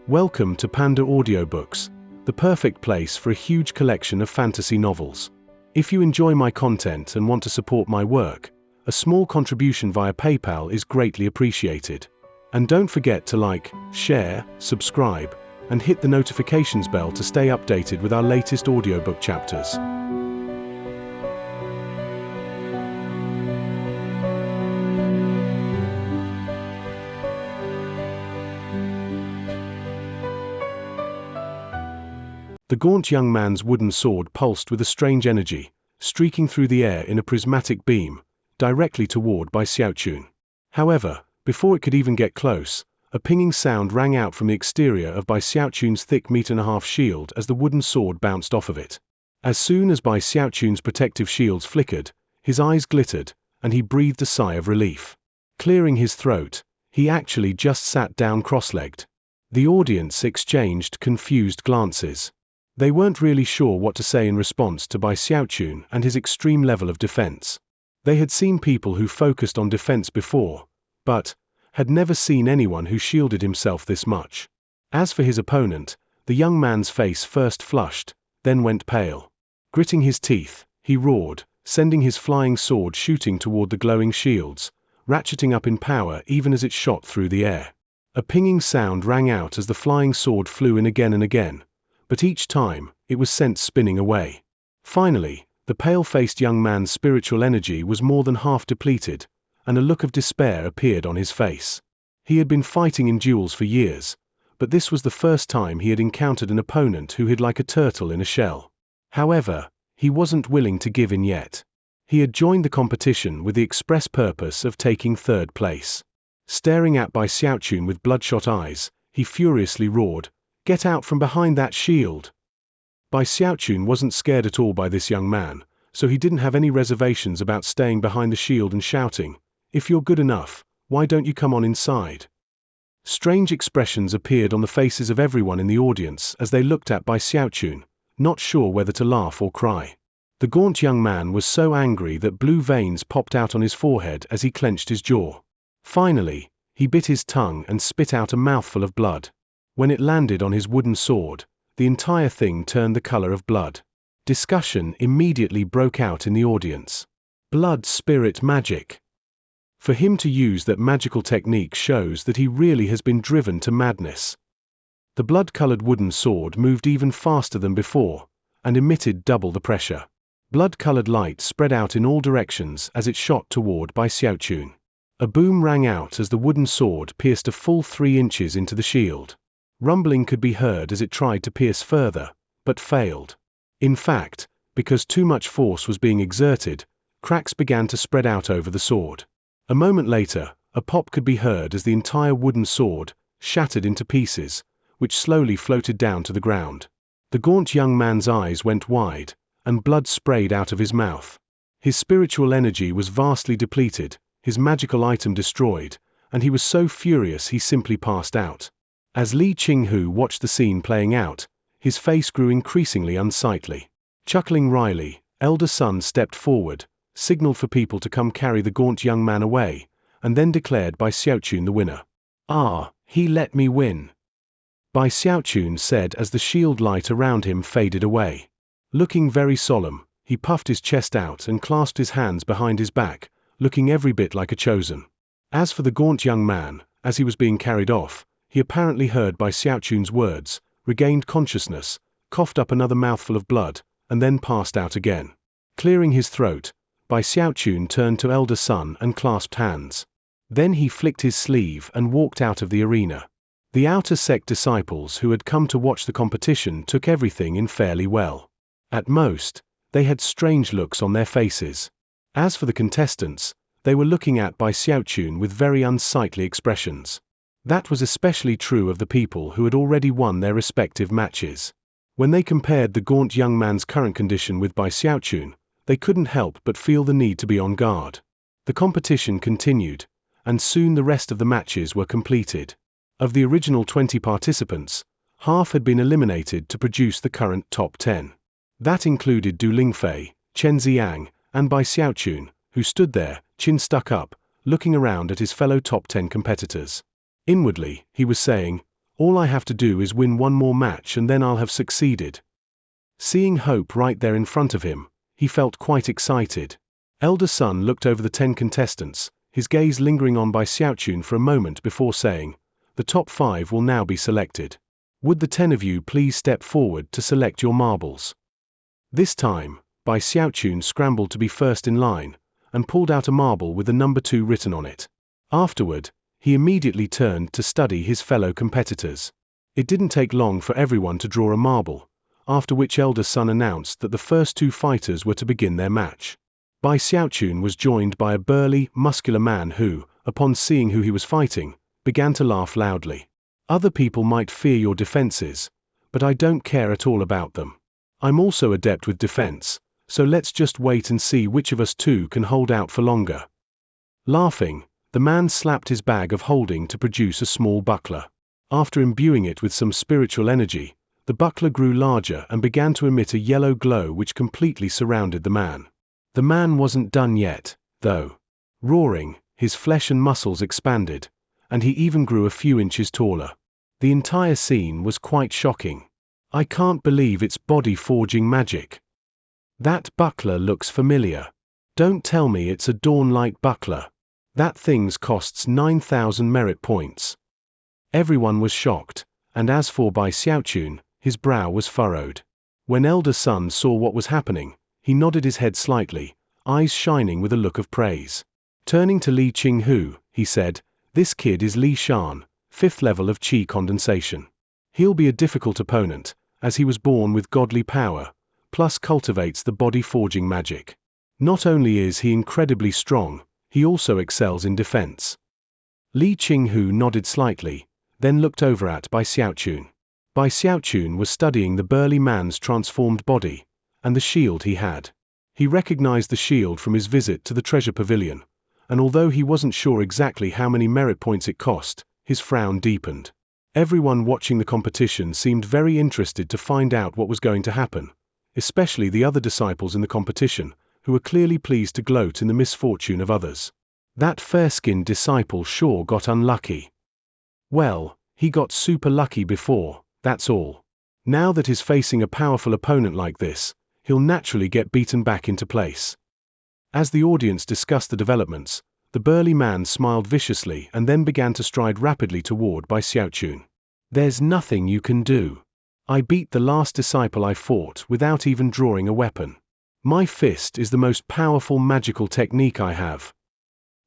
Welcome to PandaAudioBooks, the perfect place for a huge collection of fantasy novels. If you enjoy my content and want to support my work, a small contribution via PayPal is greatly appreciated. And don't forget to like, share, subscribe, and hit the notifications bell to stay updated with our latest audiobook chapters. The gaunt young man's wooden sword pulsed with a strange energy, streaking through the air in a prismatic beam, directly toward Xianxia. However, before it could even get close, a pinging sound rang out from the exterior of Xianxia's thick 1.5-meter shield as the wooden sword bounced off of it. As soon as Xianxia's protective shields flickered, his eyes glittered, and he breathed a sigh of relief. Clearing his throat, he actually just sat down cross-legged. The audience exchanged confused glances. They weren't really sure what to say in response to Xianxia and his extreme level of defense. They had seen people who focused on defense before, but had never seen anyone who shielded himself this much. As for his opponent, the young man's face first flushed, then went pale. Gritting his teeth, he roared, sending his flying sword shooting toward the glowing shields, ratcheting up in power even as it shot through the air. A pinging sound rang out as the flying sword flew in again and again, but each time, it was sent spinning away. Finally, the pale-faced young man's spiritual energy was more than half depleted, and a look of despair appeared on his face. He had been fighting in duels for years, but this was the first time he had encountered an opponent who hid like a turtle in a shell. However, he wasn't willing to give in yet. He had joined the competition with the express purpose of taking third place. Staring at Xianxia with bloodshot eyes, he furiously roared, "Get out from behind that shield!" Xianxia wasn't scared at all by this young man, so he didn't have any reservations about staying behind the shield and shouting, "If you're good enough, why don't you come on inside?" Strange expressions appeared on the faces of everyone in the audience as they looked at Xianxia, not sure whether to laugh or cry. The gaunt young man was so angry that blue veins popped out on his forehead as he clenched his jaw. Finally, he bit his tongue and spit out a mouthful of blood. When it landed on his wooden sword, the entire thing turned the color of blood. Discussion immediately broke out in the audience. Blood spirit magic. For him to use that magical technique shows that he really has been driven to madness. The blood-colored wooden sword moved even faster than before, and emitted double the pressure. Blood-colored light spread out in all directions as it shot toward Xianxia. A boom rang out as the wooden sword pierced a full 3 inches into the shield. Rumbling could be heard as it tried to pierce further, but failed. In fact, because too much force was being exerted, cracks began to spread out over the sword. A moment later, a pop could be heard as the entire wooden sword shattered into pieces, which slowly floated down to the ground. The gaunt young man's eyes went wide, and blood sprayed out of his mouth. His spiritual energy was vastly depleted, his magical item destroyed, and he was so furious he simply passed out. As Li Qinghu watched the scene playing out, his face grew increasingly unsightly. Chuckling wryly, elder son stepped forward, signaled for people to come carry the gaunt young man away, and then declared Xianxia the winner. "Ah, he let me win," Xianxia said as the shield light around him faded away. Looking very solemn, he puffed his chest out and clasped his hands behind his back, looking every bit like a chosen. As for the gaunt young man, as he was being carried off, he apparently heard Xianxia's words, regained consciousness, coughed up another mouthful of blood, and then passed out again. Clearing his throat, Xianxia turned to elder son and clasped hands. Then he flicked his sleeve and walked out of the arena. The outer sect disciples who had come to watch the competition took everything in fairly well. At most, they had strange looks on their faces. As for the contestants, they were looking at Xianxia with very unsightly expressions. That was especially true of the people who had already won their respective matches. When they compared the gaunt young man's current condition with Xianxia, they couldn't help but feel the need to be on guard. The competition continued, and soon the rest of the matches were completed. Of the original 20 participants, half had been eliminated to produce the current top 10. That included Du Lingfei, Chen Xiang, and Xianxia, who stood there, chin stuck up, looking around at his fellow top 10 competitors. Inwardly, he was saying, All I have to do is win one more match and then I'll have succeeded. Seeing hope right there in front of him, he felt quite excited. Elder Sun looked over the 10 contestants, his gaze lingering on Bai Xiaochun for a moment before saying, "The top 5 will now be selected. Would the 10 of you please step forward to select your marbles?" This time, Bai Xiaochun scrambled to be first in line, and pulled out a marble with the number 2 written on it. Afterward, he immediately turned to study his fellow competitors. It didn't take long for everyone to draw a marble, after which Elder Sun announced that the first 2 fighters were to begin their match. Bai Xiaochun was joined by a burly, muscular man who, upon seeing who he was fighting, began to laugh loudly. "Other people might fear your defenses, but I don't care at all about them. I'm also adept with defense, so let's just wait and see which of us 2 can hold out for longer." Laughing, the man slapped his bag of holding to produce a small buckler. After imbuing it with some spiritual energy, the buckler grew larger and began to emit a yellow glow which completely surrounded the man. The man wasn't done yet, though. Roaring, his flesh and muscles expanded, and he even grew a few inches taller. The entire scene was quite shocking. "I can't believe it's body-forging magic. That buckler looks familiar. Don't tell me it's a Dawnlight buckler. That thing's costs 9,000 merit points." Everyone was shocked, and as for Bai Xiaochun, his brow was furrowed. When Elder Sun saw what was happening, he nodded his head slightly, eyes shining with a look of praise. Turning to Li Qinghu, he said, "This kid is Li Shan, 5th level of Qi condensation. He'll be a difficult opponent, as he was born with godly power, plus cultivates the body-forging magic. Not only is he incredibly strong, he also excels in defense." Li Qinghu nodded slightly, then looked over at Bai Xiaochun. Bai Xiaochun was studying the burly man's transformed body, and the shield he had. He recognized the shield from his visit to the treasure pavilion, and although he wasn't sure exactly how many merit points it cost, his frown deepened. Everyone watching the competition seemed very interested to find out what was going to happen, especially the other disciples in the competition, who were clearly pleased to gloat in the misfortune of others. That fair-skinned disciple sure got unlucky. Well, he got super lucky before, that's all. Now that he's facing a powerful opponent like this, he'll naturally get beaten back into place. As the audience discussed the developments, the burly man smiled viciously and then began to stride rapidly toward Bai Xiaochun. "There's nothing you can do. I beat the last disciple I fought without even drawing a weapon. My fist is the most powerful magical technique I have."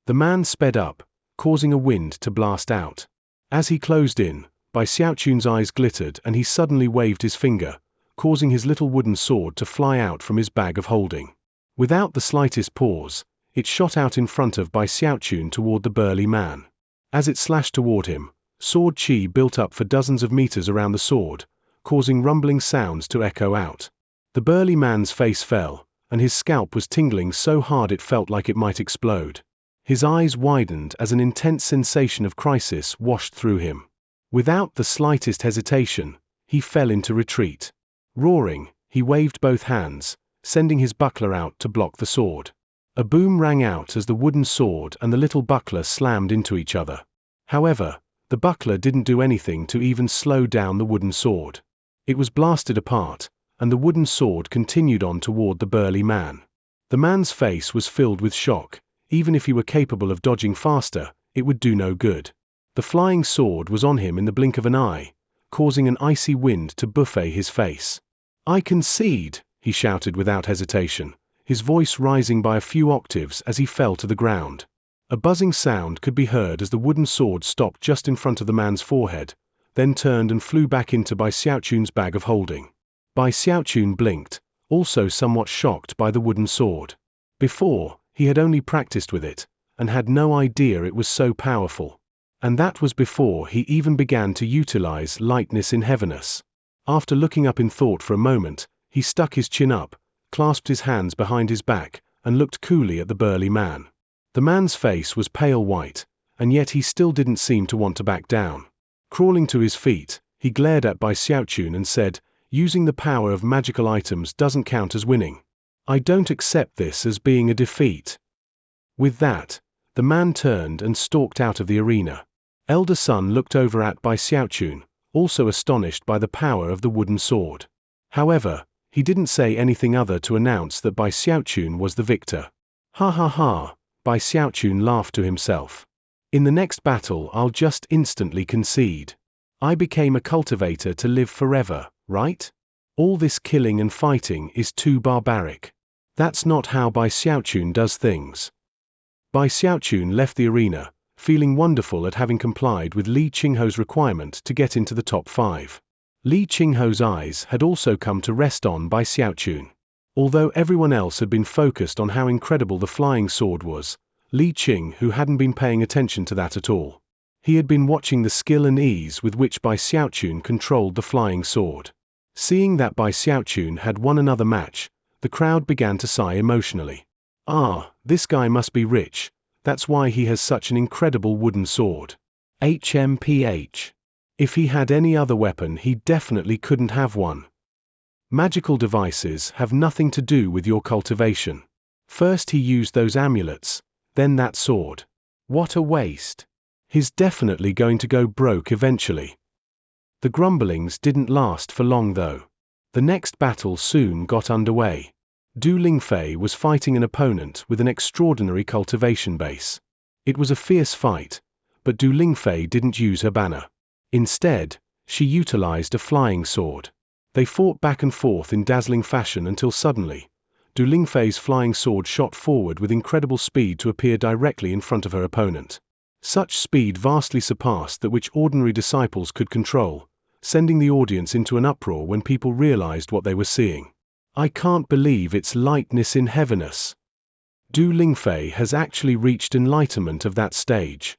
The man sped up, causing a wind to blast out. As he closed in, Bai Xiaochun's eyes glittered and he suddenly waved his finger, causing his little wooden sword to fly out from his bag of holding. Without the slightest pause, it shot out in front of Bai Xiaochun toward the burly man. As it slashed toward him, sword qi built up for dozens of meters around the sword, causing rumbling sounds to echo out. The burly man's face fell, and his scalp was tingling so hard it felt like it might explode. His eyes widened as an intense sensation of crisis washed through him. Without the slightest hesitation, he fell into retreat. Roaring, he waved both hands, sending his buckler out to block the sword. A boom rang out as the wooden sword and the little buckler slammed into each other. However, the buckler didn't do anything to even slow down the wooden sword. It was blasted apart, and the wooden sword continued on toward the burly man. The man's face was filled with shock. Even if he were capable of dodging faster, it would do no good. The flying sword was on him in the blink of an eye, causing an icy wind to buffet his face. "I concede," he shouted without hesitation, his voice rising by a few octaves as he fell to the ground. A buzzing sound could be heard as the wooden sword stopped just in front of the man's forehead, then turned and flew back into Bai Xiaochun's bag of holding. Bai Xiaochun blinked, also somewhat shocked by the wooden sword. Before, he had only practiced with it, and had no idea it was so powerful. And that was before he even began to utilize lightness in heaviness. After looking up in thought for a moment, he stuck his chin up, clasped his hands behind his back, and looked coolly at the burly man. The man's face was pale white, and yet he still didn't seem to want to back down. Crawling to his feet, he glared at Bai Xiaochun and said, "Using the power of magical items doesn't count as winning. I don't accept this as being a defeat." With that, the man turned and stalked out of the arena. Elder Sun looked over at Bai Xiaochun, also astonished by the power of the wooden sword. However, he didn't say anything other to announce that Bai Xiaochun was the victor. Ha ha ha, Bai Xiaochun laughed to himself. In the next battle I'll just instantly concede. I became a cultivator to live forever, right? All this killing and fighting is too barbaric. That's not how Bai Xiaochun does things. Bai Xiaochun left the arena, feeling wonderful at having complied with Li Qingho's requirement to get into the top 5. Li Qingho's eyes had also come to rest on Bai Xiaochun. Although everyone else had been focused on how incredible the flying sword was, Li Qingho hadn't been paying attention to that at all. He had been watching the skill and ease with which Bai Xiaochun controlled the flying sword. Seeing that Bai Xiaochun had won another match, the crowd began to sigh emotionally. Ah, this guy must be rich, that's why he has such an incredible wooden sword. HMPH. If he had any other weapon he definitely couldn't have one. Magical devices have nothing to do with your cultivation. First he used those amulets, then that sword. What a waste. He's definitely going to go broke eventually. The grumblings didn't last for long though. The next battle soon got underway. Du Lingfei was fighting an opponent with an extraordinary cultivation base. It was a fierce fight, but Du Lingfei didn't use her banner. Instead, she utilized a flying sword. They fought back and forth in dazzling fashion until suddenly, Du Lingfei's flying sword shot forward with incredible speed to appear directly in front of her opponent. Such speed vastly surpassed that which ordinary disciples could control, sending the audience into an uproar when people realized what they were seeing. I can't believe it's lightness in heaviness. Du Lingfei has actually reached enlightenment of that stage.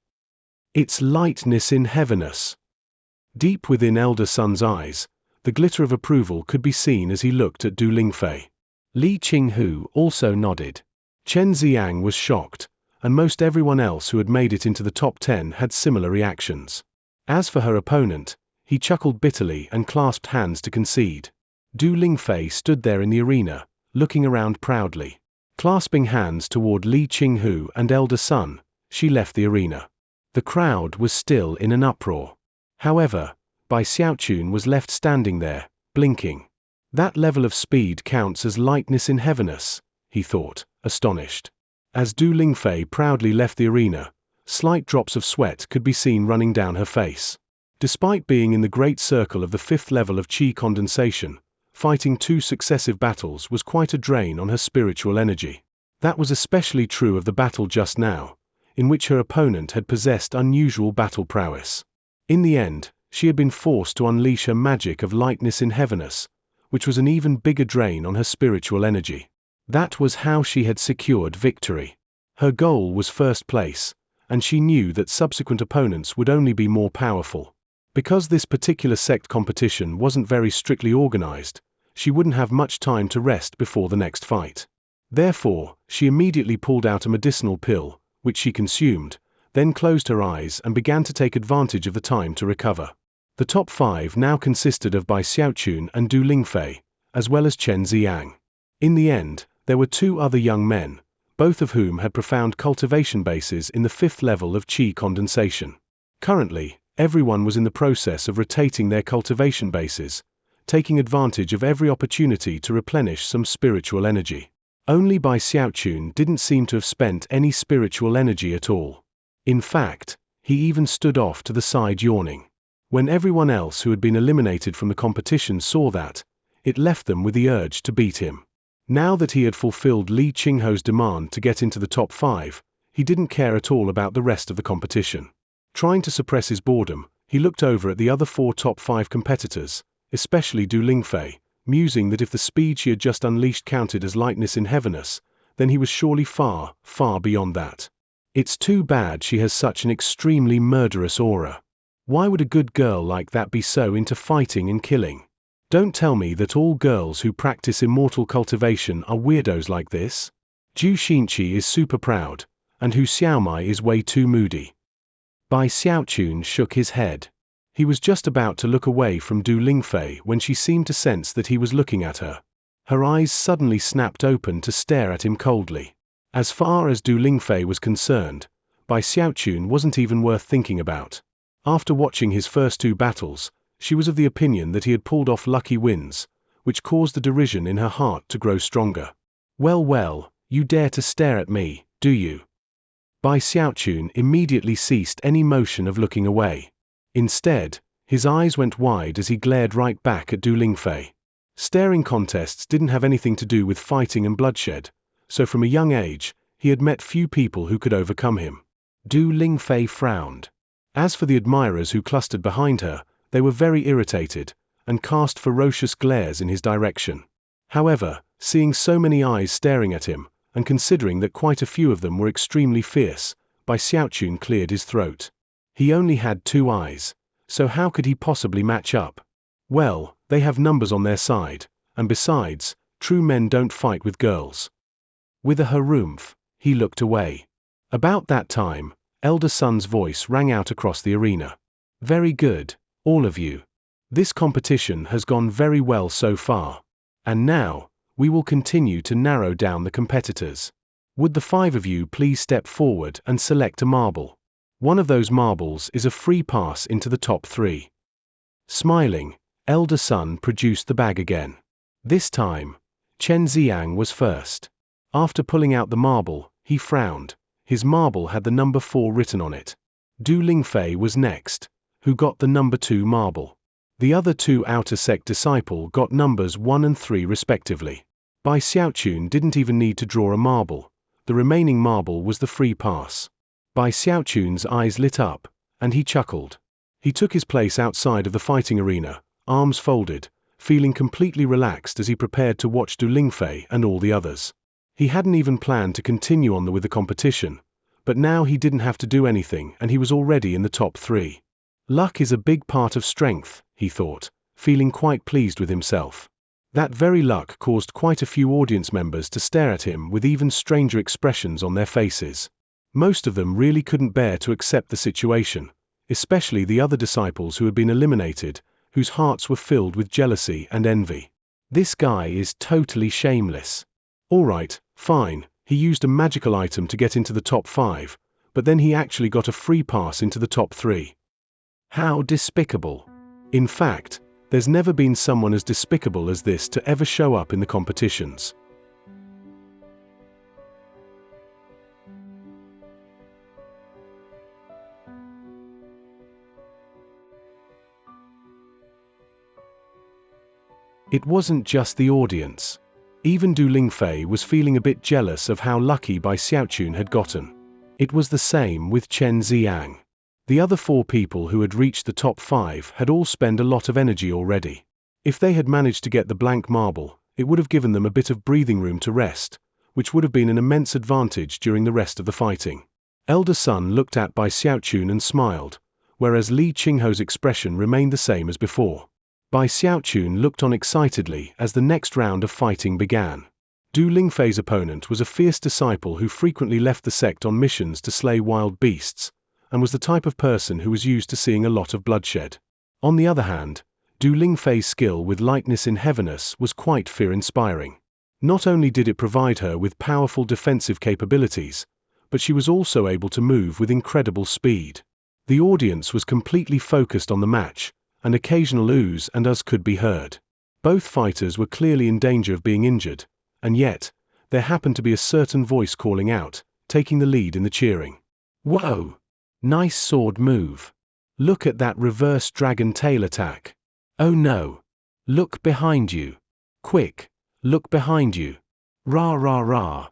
It's lightness in heaviness. Deep within elder son's eyes, the glitter of approval could be seen as he looked at Du Lingfei. Li Qingho also nodded. Chen Xiang was shocked, and most everyone else who had made it into the top 10 had similar reactions. As for her opponent, he chuckled bitterly and clasped hands to concede. Du Lingfei stood there in the arena, looking around proudly. Clasping hands toward Li Qingho and elder son, she left the arena. The crowd was still in an uproar. However, Bai Xiaochun was left standing there, blinking. That level of speed counts as lightness in heaviness, he thought, astonished. As Du Lingfei proudly left the arena, slight drops of sweat could be seen running down her face. Despite being in the great circle of the 5th level of qi condensation, fighting 2 successive battles was quite a drain on her spiritual energy. That was especially true of the battle just now, in which her opponent had possessed unusual battle prowess. In the end, she had been forced to unleash her magic of lightness in heaviness, which was an even bigger drain on her spiritual energy. That was how she had secured victory. Her goal was first place, and she knew that subsequent opponents would only be more powerful. Because this particular sect competition wasn't very strictly organized, she wouldn't have much time to rest before the next fight. Therefore, she immediately pulled out a medicinal pill, which she consumed, then closed her eyes and began to take advantage of the time to recover. The top 5 now consisted of Bai Xiaochun and Du Lingfei, as well as Chen Xiang. In the end, there were 2 other young men, both of whom had profound cultivation bases in the 5th level of qi condensation. Currently, everyone was in the process of rotating their cultivation bases, taking advantage of every opportunity to replenish some spiritual energy. Only Bai Xiaochun didn't seem to have spent any spiritual energy at all. In fact, he even stood off to the side yawning. When everyone else who had been eliminated from the competition saw that, it left them with the urge to beat him. Now that he had fulfilled Li Qingho's demand to get into the top 5, he didn't care at all about the rest of the competition. Trying to suppress his boredom, he looked over at the other 4 top 5 competitors, especially Du Lingfei, musing that if the speed she had just unleashed counted as lightness in heaviness, then he was surely far, far beyond that. It's too bad she has such an extremely murderous aura. Why would a good girl like that be so into fighting and killing? Don't tell me that all girls who practice immortal cultivation are weirdos like this. Zhu Xinqi is super proud, and Hu Xiaomai is way too moody. Bai Xiaochun shook his head. He was just about to look away from Du Lingfei when she seemed to sense that he was looking at her. Her eyes suddenly snapped open to stare at him coldly. As far as Du Lingfei was concerned, Bai Xiaochun wasn't even worth thinking about. After watching his first 2 battles, She was of the opinion that he had pulled off lucky wins, which caused the derision in her heart to grow stronger. Well, well, you dare to stare at me, do you? Bai Xiaochun immediately ceased any motion of looking away. Instead, his eyes went wide as he glared right back at Du Lingfei. Staring contests didn't have anything to do with fighting and bloodshed, so from a young age, he had met few people who could overcome him. Du Lingfei frowned. As for the admirers who clustered behind her, they were very irritated, and cast ferocious glares in his direction. However, seeing so many eyes staring at him, and considering that quite a few of them were extremely fierce, Bai Xiaochun cleared his throat. He only had 2 eyes, so how could he possibly match up? Well, they have numbers on their side, and besides, true men don't fight with girls. With a harumph, he looked away. About that time, Elder Sun's voice rang out across the arena. Very good, all of you. This competition has gone very well so far. And now, we will continue to narrow down the competitors. Would the 5 of you please step forward and select a marble? One of those marbles is a free pass into the top 3. Smiling, Elder Sun produced the bag again. This time, Chen Xiang was first. After pulling out the marble, he frowned. His marble had the number 4 written on it. Du Lingfei was next, who got the number 2 marble. The other 2 outer sect disciple got numbers 1 and 3 respectively. Bai Xiaochun didn't even need to draw a marble. The remaining marble was the free pass. Bai Xiaochun's eyes lit up, and he chuckled. He took his place outside of the fighting arena, arms folded, feeling completely relaxed as he prepared to watch Du Lingfei and all the others. He hadn't even planned to continue on with the competition, but now he didn't have to do anything and he was already in the top 3. Luck is a big part of strength, he thought, feeling quite pleased with himself. That very luck caused quite a few audience members to stare at him with even stranger expressions on their faces. Most of them really couldn't bear to accept the situation, especially the other disciples who had been eliminated, whose hearts were filled with jealousy and envy. This guy is totally shameless. Alright, fine, he used a magical item to get into the top 5, but then he actually got a free pass into the top 3. How despicable. In fact, there's never been someone as despicable as this to ever show up in the competitions. It wasn't just the audience. Even Du Lingfei was feeling a bit jealous of how lucky Bai Xiaochun had gotten. It was the same with Chen Xiang. The other 4 people who had reached the top 5 had all spent a lot of energy already. If they had managed to get the blank marble, it would have given them a bit of breathing room to rest, which would have been an immense advantage during the rest of the fighting. Elder Sun looked at Bai Xiaochun and smiled, whereas Li Qingho's expression remained the same as before. Bai Xiaochun looked on excitedly as the next round of fighting began. Du Lingfei's opponent was a fierce disciple who frequently left the sect on missions to slay wild beasts, and was the type of person who was used to seeing a lot of bloodshed. On the other hand, Du Lingfei's skill with lightness in heaviness was quite fear-inspiring. Not only did it provide her with powerful defensive capabilities, but she was also able to move with incredible speed. The audience was completely focused on the match, and occasional oohs and uhs could be heard. Both fighters were clearly in danger of being injured, and yet, there happened to be a certain voice calling out, taking the lead in the cheering. Whoa! Nice sword move. Look at that reverse dragon tail attack. Oh no! Look behind you. Quick, look behind you. Rah rah rah.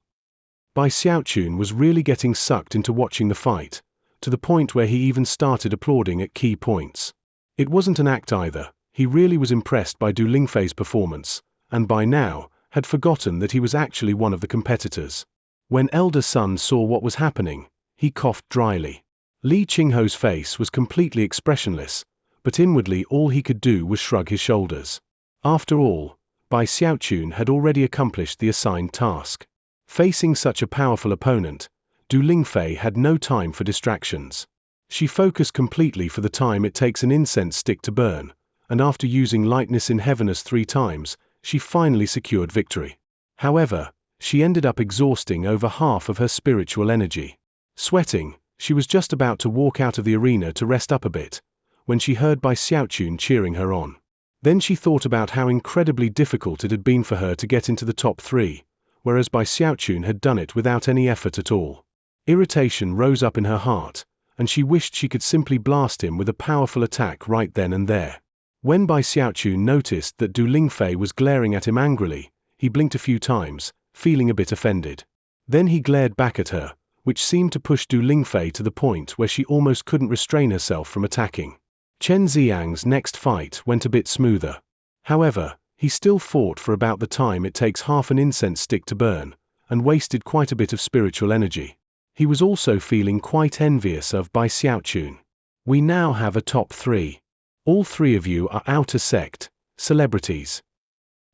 Bai Xiaochun was really getting sucked into watching the fight, to the point where he even started applauding at key points. It wasn't an act either, he really was impressed by Du Lingfei's performance, and by now, had forgotten that he was actually one of the competitors. When Elder Sun saw what was happening, he coughed dryly. Li Qingho's face was completely expressionless, but inwardly all he could do was shrug his shoulders. After all, Bai Xiaochun had already accomplished the assigned task. Facing such a powerful opponent, Du Lingfei had no time for distractions. She focused completely for the time it takes an incense stick to burn, and after using lightness in heaviness 3 times, she finally secured victory. However, she ended up exhausting over half of her spiritual energy. Sweating, she was just about to walk out of the arena to rest up a bit, when she heard Bai Xiaochun cheering her on. Then she thought about how incredibly difficult it had been for her to get into the top 3, whereas Bai Xiaochun had done it without any effort at all. Irritation rose up in her heart, and she wished she could simply blast him with a powerful attack right then and there. When Bai Xiaochun noticed that Du Lingfei was glaring at him angrily, he blinked a few times, feeling a bit offended. Then he glared back at her, which seemed to push Du Lingfei to the point where she almost couldn't restrain herself from attacking. Chen Xiang's next fight went a bit smoother. However, he still fought for about the time it takes half an incense stick to burn, and wasted quite a bit of spiritual energy. He was also feeling quite envious of Bai Xiaochun. We now have a top 3. All 3 of you are outer sect celebrities.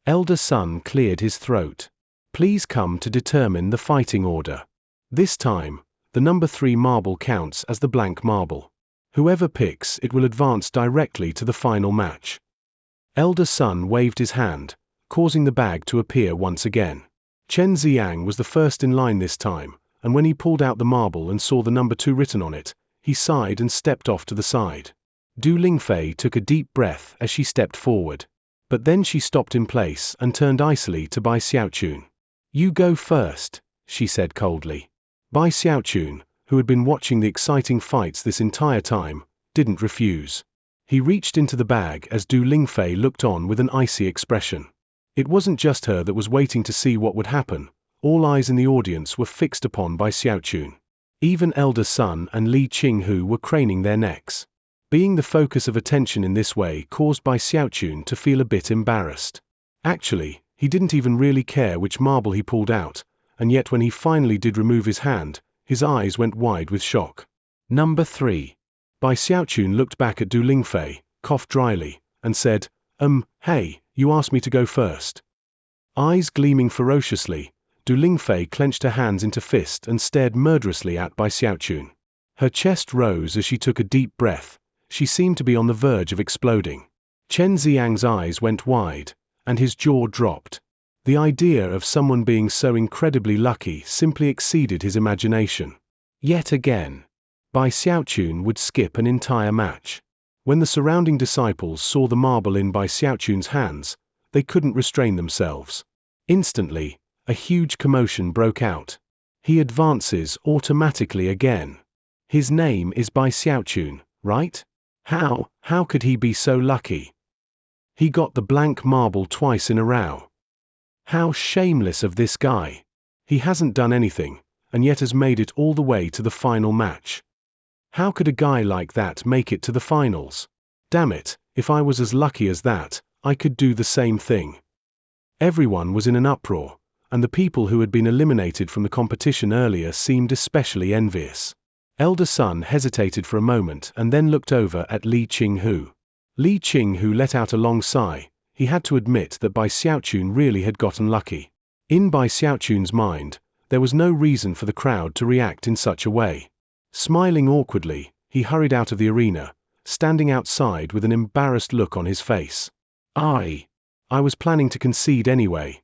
Elder Sun cleared his throat. Please come to determine the fighting order. This time, the number 3 marble counts as the blank marble. Whoever picks it will advance directly to the final match. Elder Sun waved his hand, causing the bag to appear once again. Chen Xiang was the first in line this time, and when he pulled out the marble and saw the number 2 written on it, he sighed and stepped off to the side. Du Lingfei took a deep breath as she stepped forward. But then she stopped in place and turned icily to Bai Xiaochun. You go first, she said coldly. Bai Xiaochun, who had been watching the exciting fights this entire time, didn't refuse. He reached into the bag as Du Lingfei looked on with an icy expression. It wasn't just her that was waiting to see what would happen. All eyes in the audience were fixed upon Bai Xiaochun. Even Elder Sun and Li Qinghu were craning their necks. Being the focus of attention in this way caused Bai Xiaochun to feel a bit embarrassed. Actually, he didn't even really care which marble he pulled out, and yet when he finally did remove his hand, his eyes went wide with shock. Number 3. Bai Xiaochun looked back at Du Lingfei, coughed dryly, and said, Hey, you asked me to go first. Eyes gleaming ferociously, Du Lingfei clenched her hands into fist and stared murderously at Bai Xiaochun. Her chest rose as she took a deep breath. She seemed to be on the verge of exploding. Chen Xiang's eyes went wide, and his jaw dropped. The idea of someone being so incredibly lucky simply exceeded his imagination. Yet again, Bai Xiaochun would skip an entire match. When the surrounding disciples saw the marble in Bai Xiaochun's hands, they couldn't restrain themselves. Instantly, a huge commotion broke out. He advances automatically again. His name is Bai Xiaochun, right? How could he be so lucky? He got the blank marble twice in a row. How shameless of this guy. He hasn't done anything, and yet has made it all the way to the final match. How could a guy like that make it to the finals? Damn it, if I was as lucky as that, I could do the same thing. Everyone was in an uproar, and the people who had been eliminated from the competition earlier seemed especially envious. Elder Sun hesitated for a moment and then looked over at Li Qinghu. Li Qinghu let out a long sigh. He had to admit that Bai Xiaochun really had gotten lucky. In Bai Xiaochun's mind, there was no reason for the crowd to react in such a way. Smiling awkwardly, he hurried out of the arena, standing outside with an embarrassed look on his face. I was planning to concede anyway,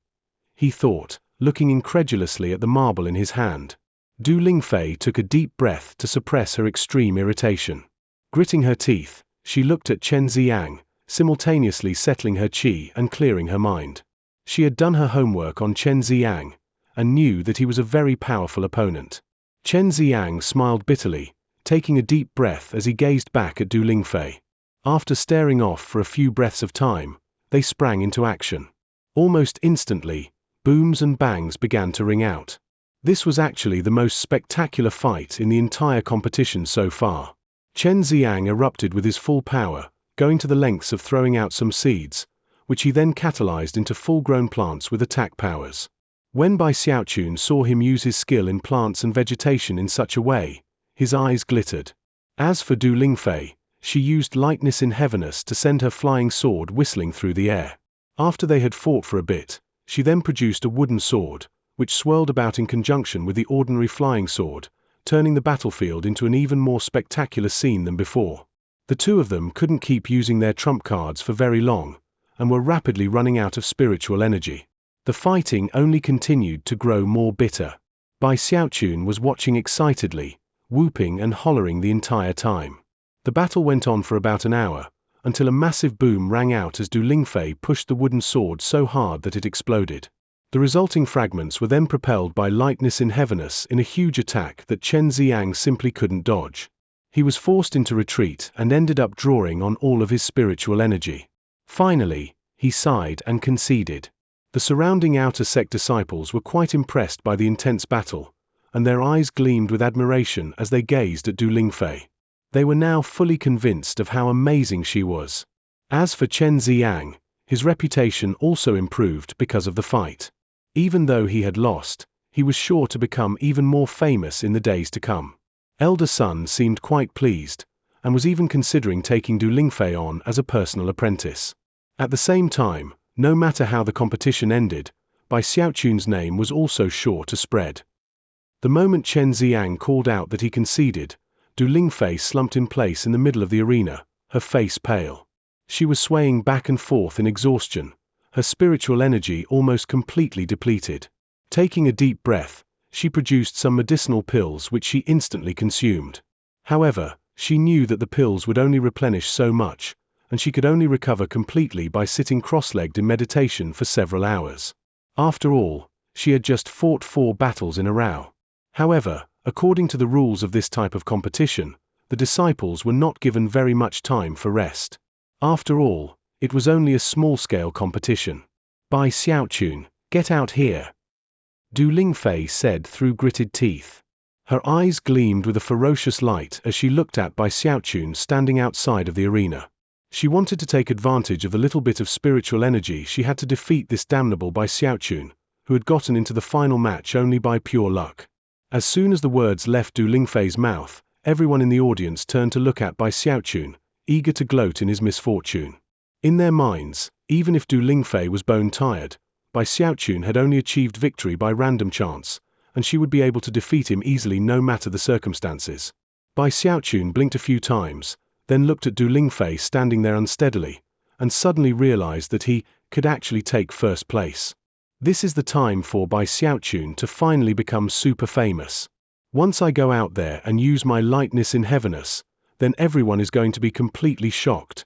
he thought, looking incredulously at the marble in his hand. Du Lingfei took a deep breath to suppress her extreme irritation. Gritting her teeth, she looked at Chen Xiang, simultaneously settling her qi and clearing her mind. She had done her homework on Chen Xiang, and knew that he was a very powerful opponent. Chen Xiang smiled bitterly, taking a deep breath as he gazed back at Du Lingfei. After staring off for a few breaths of time, they sprang into action. Almost instantly, booms and bangs began to ring out. This was actually the most spectacular fight in the entire competition so far. Chen Xiang erupted with his full power, going to the lengths of throwing out some seeds, which he then catalyzed into full-grown plants with attack powers. When Bai Xiaochun saw him use his skill in plants and vegetation in such a way, his eyes glittered. As for Du Lingfei, she used lightness in heaviness to send her flying sword whistling through the air. After they had fought for a bit, she then produced a wooden sword, which swirled about in conjunction with the ordinary flying sword, turning the battlefield into an even more spectacular scene than before. The two of them couldn't keep using their trump cards for very long, and were rapidly running out of spiritual energy. The fighting only continued to grow more bitter. Bai Xiaochun was watching excitedly, whooping and hollering the entire time. The battle went on for about an hour, until a massive boom rang out as Du Lingfei pushed the wooden sword so hard that it exploded. The resulting fragments were then propelled by lightness in heaviness in a huge attack that Chen Xiang simply couldn't dodge. He was forced into retreat and ended up drawing on all of his spiritual energy. Finally, he sighed and conceded. The surrounding outer sect disciples were quite impressed by the intense battle, and their eyes gleamed with admiration as they gazed at Du Lingfei. They were now fully convinced of how amazing she was. As for Chen Xiang, his reputation also improved because of the fight. Even though he had lost, he was sure to become even more famous in the days to come. Elder Sun seemed quite pleased, and was even considering taking Du Lingfei on as a personal apprentice. At the same time, no matter how the competition ended, Bai Xiaochun's name was also sure to spread. The moment Chen Xiang called out that he conceded, Du Lingfei slumped in place in the middle of the arena, her face pale. She was swaying back and forth in exhaustion, her spiritual energy almost completely depleted. Taking a deep breath, she produced some medicinal pills which she instantly consumed. However, she knew that the pills would only replenish so much, and she could only recover completely by sitting cross-legged in meditation for several hours. After all, she had just fought 4 battles in a row. However, according to the rules of this type of competition, the disciples were not given very much time for rest. After all, it was only a small-scale competition. Bai Xiaochun, get out here, Du Lingfei said through gritted teeth. Her eyes gleamed with a ferocious light as she looked at Bai Xiaochun standing outside of the arena. She wanted to take advantage of the little bit of spiritual energy she had to defeat this damnable Bai Xiaochun, who had gotten into the final match only by pure luck. As soon as the words left Du Lingfei's mouth, everyone in the audience turned to look at Bai Xiaochun, eager to gloat in his misfortune. In their minds, even if Du Lingfei was bone-tired, Bai Xiaochun had only achieved victory by random chance, and she would be able to defeat him easily no matter the circumstances. Bai Xiaochun blinked a few times, then looked at Du Lingfei standing there unsteadily, and suddenly realized that he could actually take first place. This is the time for Bai Xiaochun to finally become super famous. Once I go out there and use my lightness in heaviness, then everyone is going to be completely shocked.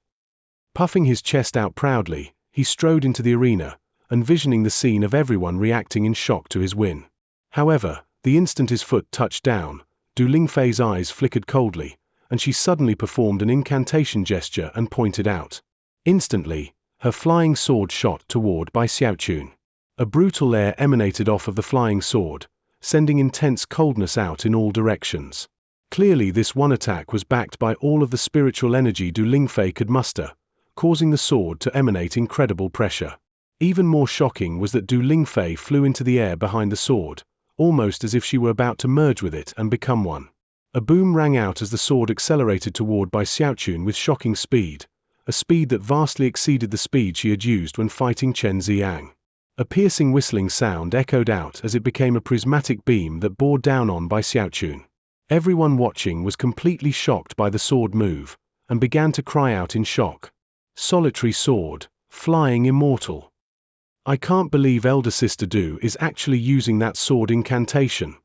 Puffing his chest out proudly, he strode into the arena, envisioning the scene of everyone reacting in shock to his win. However, the instant his foot touched down, Du Lingfei's eyes flickered coldly, and she suddenly performed an incantation gesture and pointed out. Instantly, her flying sword shot toward Bai Xiaochun. A brutal air emanated off of the flying sword, sending intense coldness out in all directions. Clearly this one attack was backed by all of the spiritual energy Du Lingfei could muster, causing the sword to emanate incredible pressure. Even more shocking was that Du Lingfei flew into the air behind the sword, almost as if she were about to merge with it and become one. A boom rang out as the sword accelerated toward Bai Xiaochun with shocking speed, a speed that vastly exceeded the speed she had used when fighting Chen Xiang. A piercing whistling sound echoed out as it became a prismatic beam that bore down on Bai Xiaochun. Everyone watching was completely shocked by the sword move, and began to cry out in shock. Solitary sword, flying immortal. I can't believe Elder Sister Du is actually using that sword incantation.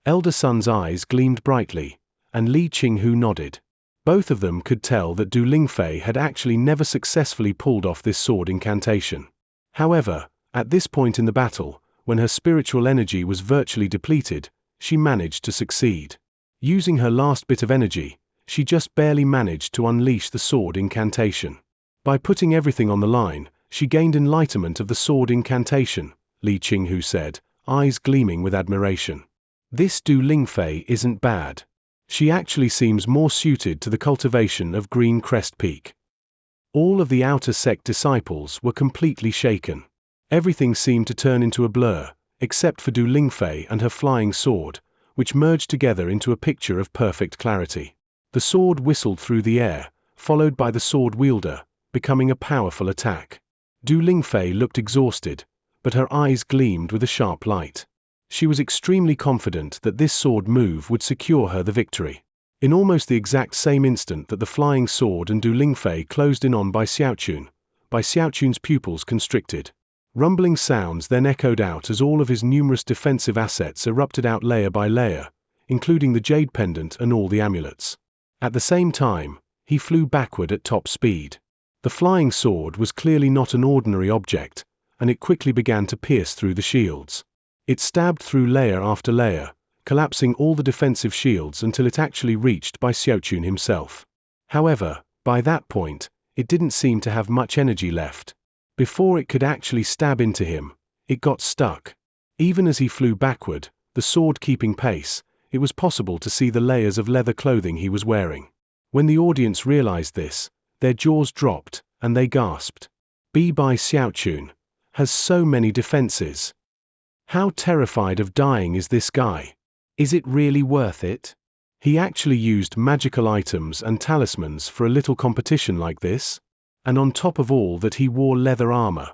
Elder Sun's eyes gleamed brightly, and Li Qinghu nodded. Both of them could tell that Du Lingfei had actually never successfully pulled off this sword incantation. However, at this point in the battle, when her spiritual energy was virtually depleted, she managed to succeed. Using her last bit of energy, she just barely managed to unleash the sword incantation. By putting everything on the line, she gained enlightenment of the sword incantation, Li Qinghu said, eyes gleaming with admiration. This Du Lingfei isn't bad. She actually seems more suited to the cultivation of Green Crest Peak. All of the outer sect disciples were completely shaken. Everything seemed to turn into a blur, except for Du Lingfei and her flying sword, which merged together into a picture of perfect clarity. The sword whistled through the air, followed by the sword wielder, becoming a powerful attack. Du Lingfei looked exhausted, but her eyes gleamed with a sharp light. She was extremely confident that this sword move would secure her the victory. In almost the exact same instant that the flying sword and Du Lingfei closed in on Bai Xiaochun's pupils constricted. Rumbling sounds then echoed out as all of his numerous defensive assets erupted out layer by layer, including the jade pendant and all the amulets. At the same time, he flew backward at top speed. The flying sword was clearly not an ordinary object, and it quickly began to pierce through the shields. It stabbed through layer after layer, collapsing all the defensive shields until it actually reached Bai Xiaochun himself. However, by that point, it didn't seem to have much energy left. Before it could actually stab into him, it got stuck. Even as he flew backward, the sword keeping pace, it was possible to see the layers of leather clothing he was wearing. When the audience realized this, their jaws dropped, and they gasped. Bai Xiaochun has so many defenses. How terrified of dying is this guy? Is it really worth it? He actually used magical items and talismans for a little competition like this? And on top of all that, he wore leather armor.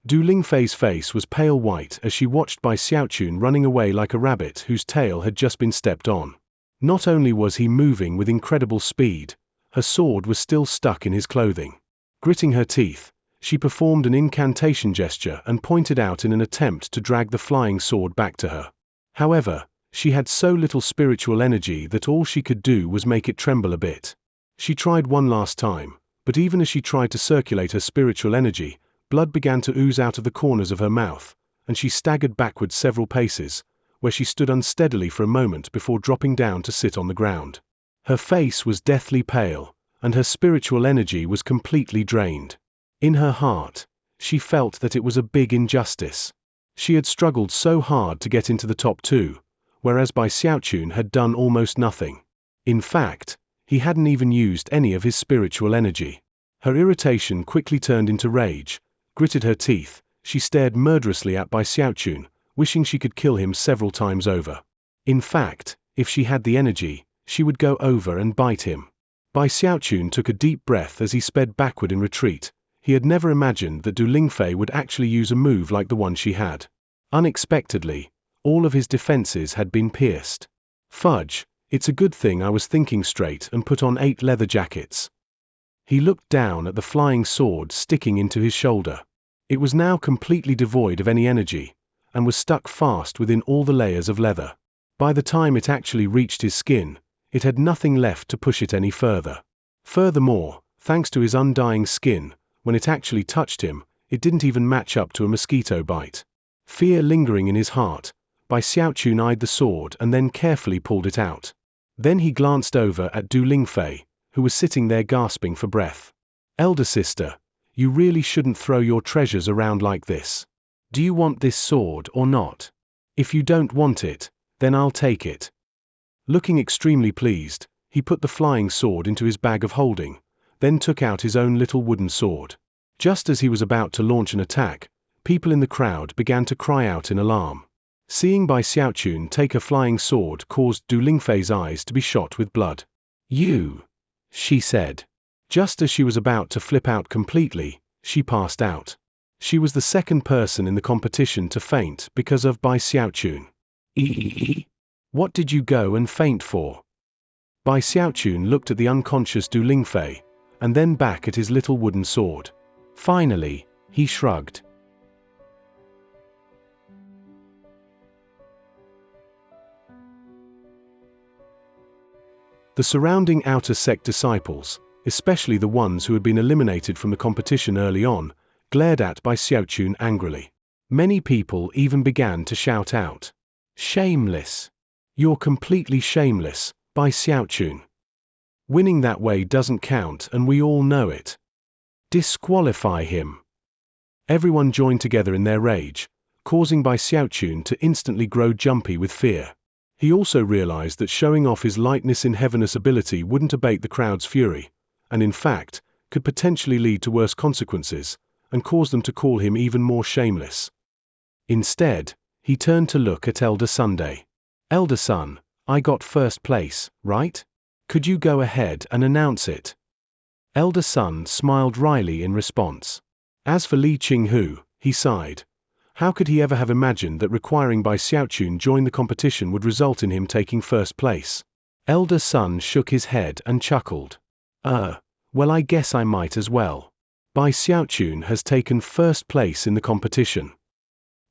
Du Lingfei's face was pale white as she watched Bai Xiaochun running away like a rabbit whose tail had just been stepped on. Not only was he moving with incredible speed, her sword was still stuck in his clothing. Gritting her teeth, she performed an incantation gesture and pointed out in an attempt to drag the flying sword back to her. However, she had so little spiritual energy that all she could do was make it tremble a bit. She tried one last time, but even as she tried to circulate her spiritual energy, blood began to ooze out of the corners of her mouth, and she staggered backward several paces, where she stood unsteadily for a moment before dropping down to sit on the ground. Her face was deathly pale, and her spiritual energy was completely drained. In her heart, she felt that it was a big injustice. She had struggled so hard to get into the top 2, whereas Bai Xiaochun had done almost nothing. In fact, he hadn't even used any of his spiritual energy. Her irritation quickly turned into rage. Gritted her teeth, she stared murderously at Bai Xiaochun, wishing she could kill him several times over. In fact, if she had the energy, she would go over and bite him. Bai Xiaochun took a deep breath as he sped backward in retreat. He had never imagined that Du Lingfei would actually use a move like the one she had. Unexpectedly, all of his defenses had been pierced. Fudge, it's a good thing I was thinking straight and put on 8 leather jackets. He looked down at the flying sword sticking into his shoulder. It was now completely devoid of any energy, and was stuck fast within all the layers of leather. By the time it actually reached his skin, it had nothing left to push it any further. Furthermore, thanks to his undying skin, when it actually touched him, it didn't even match up to a mosquito bite. Fear lingering in his heart, Bai Xiaochun eyed the sword and then carefully pulled it out. Then he glanced over at Du Lingfei, who was sitting there gasping for breath. Elder sister, you really shouldn't throw your treasures around like this. Do you want this sword or not? If you don't want it, then I'll take it. Looking extremely pleased, he put the flying sword into his bag of holding, then took out his own little wooden sword. Just as he was about to launch an attack, people in the crowd began to cry out in alarm. Seeing Bai Xiaochun take a flying sword caused Du Lingfei's eyes to be shot with blood. You, she said. Just as she was about to flip out completely, she passed out. She was the second person in the competition to faint because of Bai Xiaochun. What did you go and faint for? Bai Xiaochun looked at the unconscious Du Lingfei, and then back at his little wooden sword. Finally, he shrugged. The surrounding outer sect disciples, especially the ones who had been eliminated from the competition early on, glared at Bai Xiaochun angrily. Many people even began to shout out, "Shameless! You're completely shameless, Bai Xiaochun. Winning that way doesn't count and we all know it. Disqualify him." Everyone joined together in their rage, causing Bai Xiaochun to instantly grow jumpy with fear. He also realized that showing off his lightness in heaviness ability wouldn't abate the crowd's fury, and in fact, could potentially lead to worse consequences, and cause them to call him even more shameless. Instead, he turned to look at Elder Sunday. "Elder Sun, I got first place, right? Could you go ahead and announce it?" Elder Sun smiled wryly in response. As for Li Qinghu, he sighed. How could he ever have imagined that requiring Bai Xiaochun join the competition would result in him taking first place? Elder Sun shook his head and chuckled. Well, I guess I might as well. Bai Xiaochun has taken first place in the competition."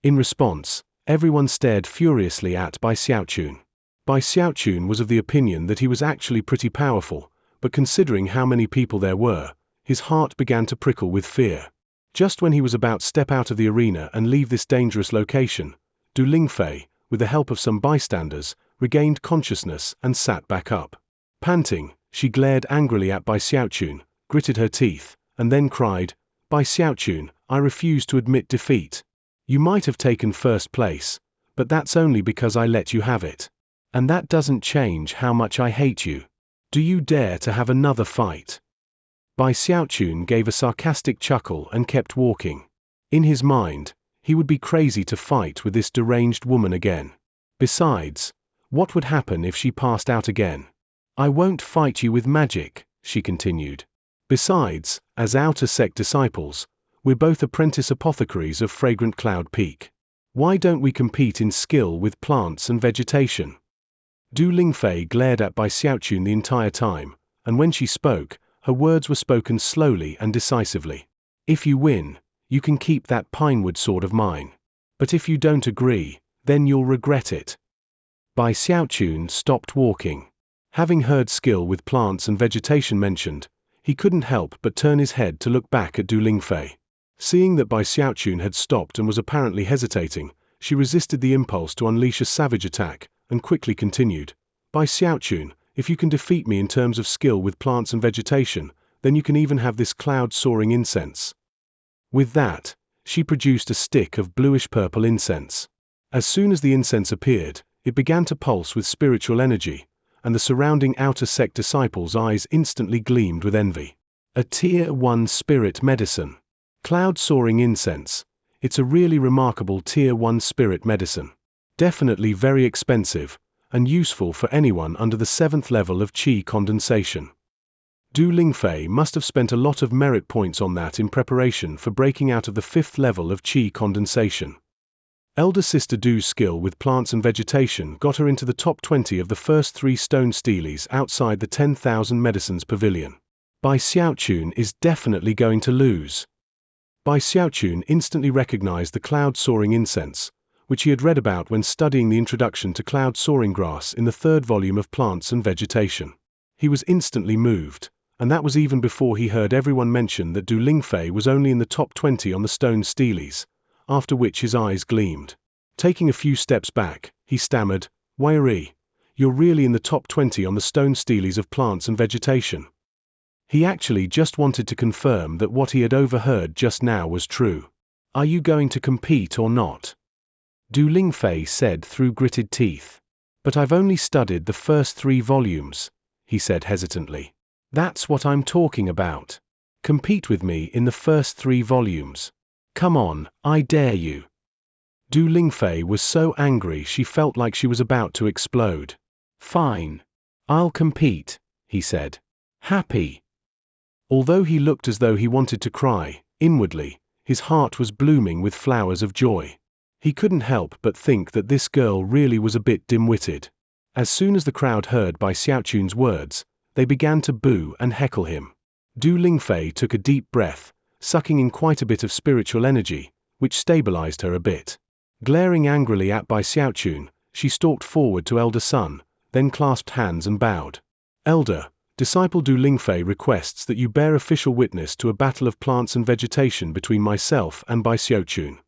In response, everyone stared furiously at Bai Xiaochun. Bai Xiaochun was of the opinion that he was actually pretty powerful, but considering how many people there were, his heart began to prickle with fear. Just when he was about to step out of the arena and leave this dangerous location, Du Lingfei, with the help of some bystanders, regained consciousness and sat back up. Panting, she glared angrily at Bai Xiaochun, gritted her teeth, and then cried, "Bai Xiaochun, I refuse to admit defeat. You might have taken first place, but that's only because I let you have it. And that doesn't change how much I hate you. Do you dare to have another fight?" Bai Xiaochun gave a sarcastic chuckle and kept walking. In his mind, he would be crazy to fight with this deranged woman again. Besides, what would happen if she passed out again? "I won't fight you with magic," she continued. "Besides, as outer sect disciples, we're both apprentice apothecaries of Fragrant Cloud Peak. Why don't we compete in skill with plants and vegetation?" Du Lingfei glared at Bai Xiaochun the entire time, and when she spoke, her words were spoken slowly and decisively. "If you win, you can keep that pinewood sword of mine. But if you don't agree, then you'll regret it." Bai Xiaochun stopped walking. Having heard skill with plants and vegetation mentioned, he couldn't help but turn his head to look back at Du Lingfei. Seeing that Bai Xiaochun had stopped and was apparently hesitating, she resisted the impulse to unleash a savage attack, and quickly continued, "Bai Xiaochun, if you can defeat me in terms of skill with plants and vegetation, then you can even have this cloud-soaring incense." With that, she produced a stick of bluish-purple incense. As soon as the incense appeared, it began to pulse with spiritual energy, and the surrounding outer sect disciples' eyes instantly gleamed with envy. A Tier 1 spirit medicine. Cloud-soaring incense. It's a really remarkable Tier 1 spirit medicine. Definitely very expensive, and useful for anyone under the 7th level of qi condensation. Du Lingfei must have spent a lot of merit points on that in preparation for breaking out of the 5th level of qi condensation. Elder sister Du's skill with plants and vegetation got her into the top 20 of the first 3 stone steles outside the 10,000 medicines pavilion. Bai Xiaochun is definitely going to lose. Bai Xiaochun instantly recognized the cloud-soaring incense, which he had read about when studying the introduction to cloud-soaring grass in the 3rd volume of Plants and Vegetation. He was instantly moved, and that was even before he heard everyone mention that Du Lingfei was only in the top 20 on the stone steles, after which his eyes gleamed. Taking a few steps back, he stammered, "Wei, you're really in the top 20 on the stone steles of plants and vegetation." He actually just wanted to confirm that what he had overheard just now was true. "Are you going to compete or not?" Du Lingfei said through gritted teeth. "But I've only studied the first 3 volumes," he said hesitantly. "That's what I'm talking about. Compete with me in the first 3 volumes. Come on, I dare you." Du Lingfei was so angry she felt like she was about to explode. "Fine. I'll compete," he said. "Happy." Although he looked as though he wanted to cry, inwardly, his heart was blooming with flowers of joy. He couldn't help but think that this girl really was a bit dim-witted. As soon as the crowd heard Bai Xiaochun's words, they began to boo and heckle him. Du Lingfei took a deep breath, sucking in quite a bit of spiritual energy, which stabilized her a bit. Glaring angrily at Bai Xiaochun, she stalked forward to Elder Sun, then clasped hands and bowed. "Elder, Disciple Du Lingfei requests that you bear official witness to a battle of plants and vegetation between myself and Bai Xiaochun."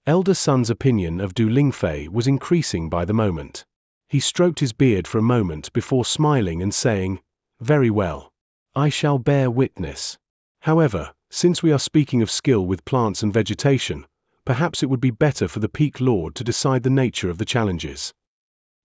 Elder Sun's opinion of Du Lingfei was increasing by the moment. He stroked his beard for a moment before smiling and saying, "Very well. I shall bear witness. However, since we are speaking of skill with plants and vegetation, perhaps it would be better for the Peak Lord to decide the nature of the challenges."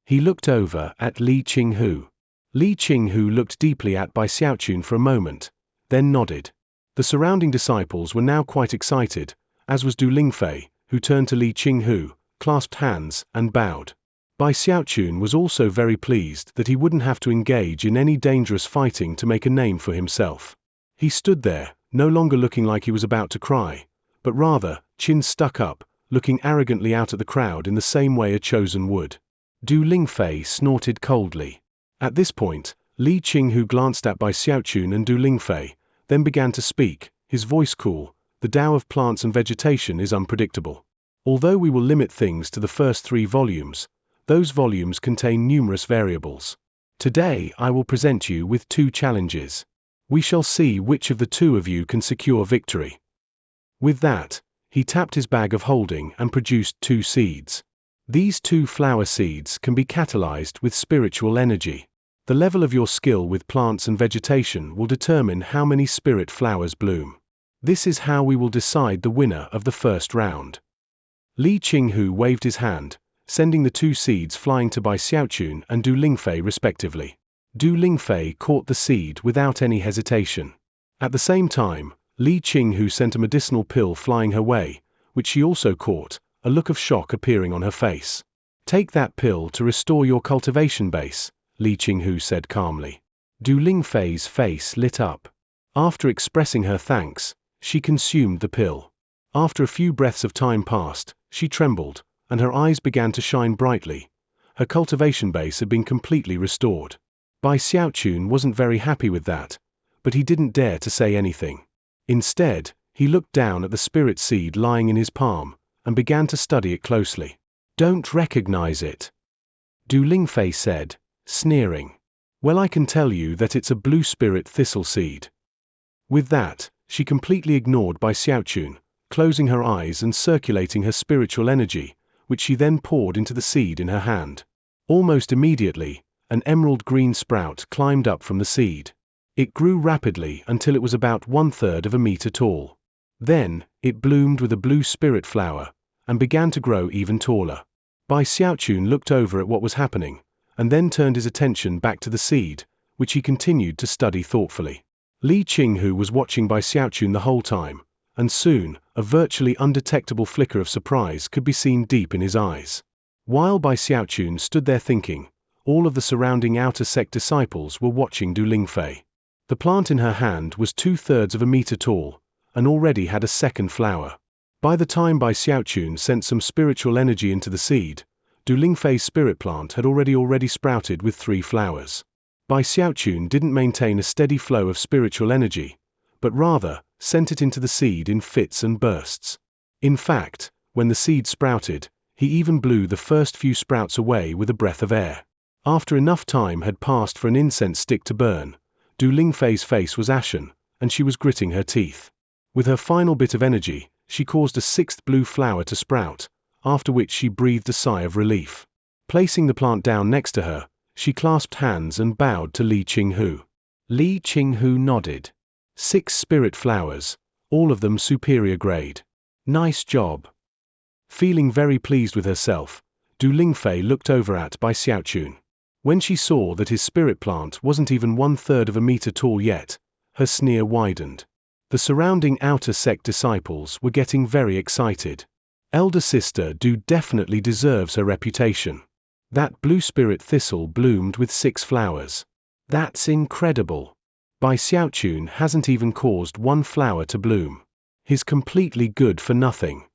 He looked over at Li Qinghu. Li Qinghu looked deeply at Bai Xiaochun for a moment, then nodded. The surrounding disciples were now quite excited, as was Du Lingfei, who turned to Li Qinghu, clasped hands, and bowed. Bai Xiaochun was also very pleased that he wouldn't have to engage in any dangerous fighting to make a name for himself. He stood there, no longer looking like he was about to cry, but rather, chin stuck up, looking arrogantly out at the crowd in the same way a chosen would. Du Lingfei snorted coldly. At this point, Li Qinghu glanced at Bai Xiaochun and Du Lingfei, then began to speak, his voice cool. "The Tao of plants and vegetation is unpredictable. Although we will limit things to the first 3 volumes, those volumes contain numerous variables. Today I will present you with 2 challenges. We shall see which of the 2 of you can secure victory. With that, he tapped his bag of holding and produced 2 seeds. These 2 flower seeds can be catalyzed with spiritual energy. The level of your skill with plants and vegetation will determine how many spirit flowers bloom. This is how we will decide the winner of the first round. Li Qinghu waved his hand, sending the 2 seeds flying to Bai Xiaochun and Du Lingfei respectively. Du Lingfei caught the seed without any hesitation. At the same time, Li Qinghu sent a medicinal pill flying her way, which she also caught, a look of shock appearing on her face. "Take that pill to restore your cultivation base," Li Qinghu said calmly. Du Lingfei's face lit up. After expressing her thanks, she consumed the pill. After a few breaths of time passed, she trembled, and her eyes began to shine brightly. Her cultivation base had been completely restored. Bai Xiaochun wasn't very happy with that, but he didn't dare to say anything. Instead, he looked down at the spirit seed lying in his palm, and began to study it closely. "Don't recognize it," Du Lingfei said, sneering. "Well, I can tell you that it's a blue spirit thistle seed." With that, she completely ignored Bai Xiaochun, closing her eyes and circulating her spiritual energy, which she then poured into the seed in her hand. Almost immediately, an emerald green sprout climbed up from the seed. It grew rapidly until it was about 1/3 of a meter tall. Then, it bloomed with a blue spirit flower, and began to grow even taller. Bai Xiaochun looked over at what was happening, and then turned his attention back to the seed, which he continued to study thoughtfully. Li Qinghu was watching Bai Xiaochun the whole time, and soon, a virtually undetectable flicker of surprise could be seen deep in his eyes. While Bai Xiaochun stood there thinking, all of the surrounding outer sect disciples were watching Du Lingfei. The plant in her hand was 2/3 of a meter tall, and already had a second flower. By the time Bai Xiaochun sent some spiritual energy into the seed, Du Lingfei's spirit plant had already sprouted with 3 flowers. Bai Xiaochun didn't maintain a steady flow of spiritual energy, but rather, sent it into the seed in fits and bursts. In fact, when the seed sprouted, he even blew the first few sprouts away with a breath of air. After enough time had passed for an incense stick to burn, Du Lingfei's face was ashen, and she was gritting her teeth. With her final bit of energy, she caused a 6th blue flower to sprout, after which she breathed a sigh of relief. Placing the plant down next to her, she clasped hands and bowed to Li Qinghu. Li Qinghu nodded. 6 spirit flowers, all of them superior grade. Nice job. Feeling very pleased with herself, Du Lingfei looked over at Bai Xiaochun. When she saw that his spirit plant wasn't even 1/3 of a meter tall yet, her sneer widened. The surrounding outer sect disciples were getting very excited. Elder sister Du definitely deserves her reputation. That blue spirit thistle bloomed with 6 flowers. That's incredible. Bai Xiaochun hasn't even caused 1 flower to bloom. He's completely good for nothing.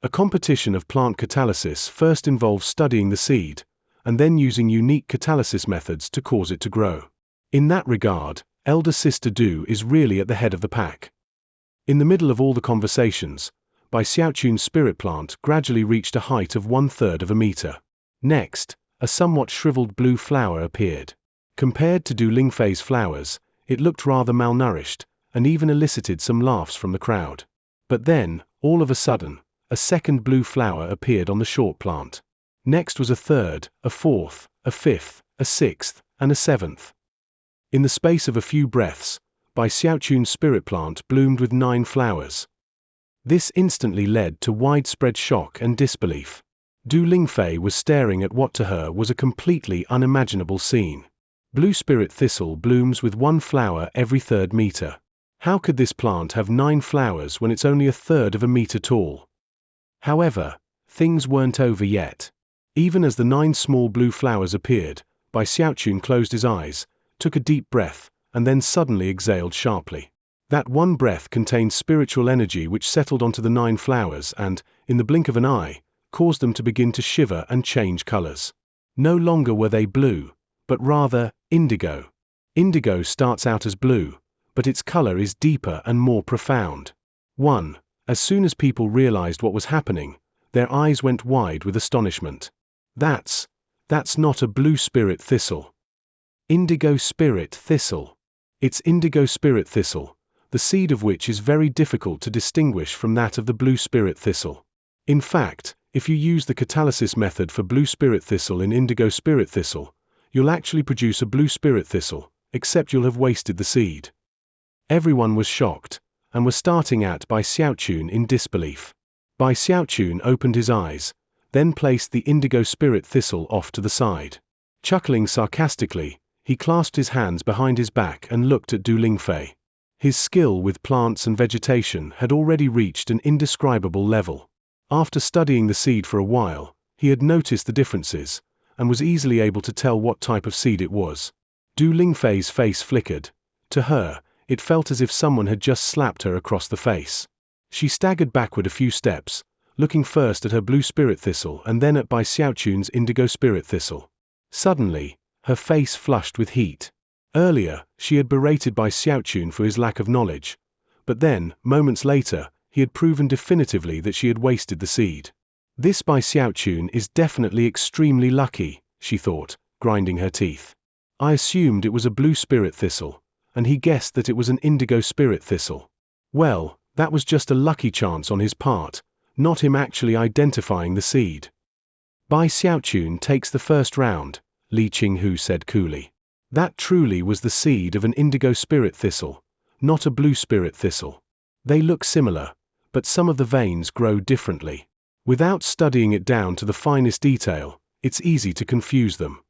A competition of plant catalysis first involves studying the seed, and then using unique catalysis methods to cause it to grow. In that regard, elder sister Du is really at the head of the pack. In the middle of all the conversations, Bai Xiaochun's spirit plant gradually reached a height of 1/3 of a meter. Next, a somewhat shriveled blue flower appeared. Compared to Du Lingfei's flowers, it looked rather malnourished, and even elicited some laughs from the crowd. But then, all of a sudden, a second blue flower appeared on the short plant. Next was a 3rd, a 4th, a 5th, a 6th, and a 7th. In the space of a few breaths, Bai Xiaochun's spirit plant bloomed with 9 flowers. This instantly led to widespread shock and disbelief. Du Lingfei was staring at what to her was a completely unimaginable scene. Blue spirit thistle blooms with 1 flower every 3rd meter. How could this plant have 9 flowers when it's only 1/3 of a meter tall? However, things weren't over yet. Even as the 9 small blue flowers appeared, Bai Xiaochun closed his eyes, took a deep breath, and then suddenly exhaled sharply. That one breath contained spiritual energy which settled onto the 9 flowers and, in the blink of an eye, caused them to begin to shiver and change colors. No longer were they blue, but rather indigo. Indigo starts out as blue, but its color is deeper and more profound. As soon as people realized what was happening, their eyes went wide with astonishment. That's not a blue spirit thistle. Indigo spirit thistle. It's indigo spirit thistle, the seed of which is very difficult to distinguish from that of the blue spirit thistle. In fact, if you use the catalysis method for blue spirit thistle in indigo spirit thistle, you'll actually produce a blue spirit thistle, except you'll have wasted the seed. Everyone was shocked, and were starting at Bai Xiaochun in disbelief. Bai Xiaochun opened his eyes, then placed the indigo spirit thistle off to the side. Chuckling sarcastically, he clasped his hands behind his back and looked at Du Lingfei. His skill with plants and vegetation had already reached an indescribable level. After studying the seed for a while, he had noticed the differences, and was easily able to tell what type of seed it was. Du Lingfei's face flickered. To her, it felt as if someone had just slapped her across the face. She staggered backward a few steps, looking first at her blue spirit thistle and then at Bai Xiaochun's indigo spirit thistle. Suddenly, her face flushed with heat. Earlier, she had berated Bai Xiaochun for his lack of knowledge, but then, moments later, he had proven definitively that she had wasted the seed. This Bai Xiaochun is definitely extremely lucky, she thought, grinding her teeth. I assumed it was a blue spirit thistle, and he guessed that it was an indigo spirit thistle. Well, that was just a lucky chance on his part, not him actually identifying the seed. Bai Xiaochun takes the first round, Li Qinghu said coolly. That truly was the seed of an indigo spirit thistle, not a blue spirit thistle. They look similar, but some of the veins grow differently. Without studying it down to the finest detail, it's easy to confuse them.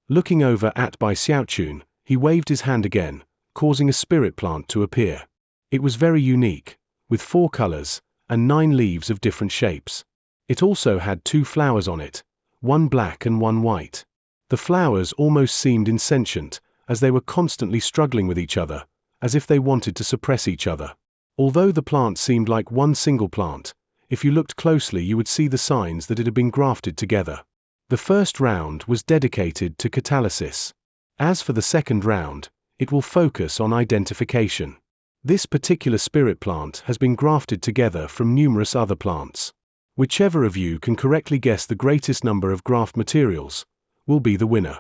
Looking over at Bai Xiaochun, he waved his hand again, causing a spirit plant to appear. It was very unique, with 4 colors, and 9 leaves of different shapes. It also had 2 flowers on it, one black and one white. The flowers almost seemed insentient, as they were constantly struggling with each other, as if they wanted to suppress each other. Although the plant seemed like one single plant, if you looked closely you would see the signs that it had been grafted together. The first round was dedicated to catalysis. As for the second round, it will focus on identification. This particular spirit plant has been grafted together from numerous other plants. Whichever of you can correctly guess the greatest number of graft materials will be the winner.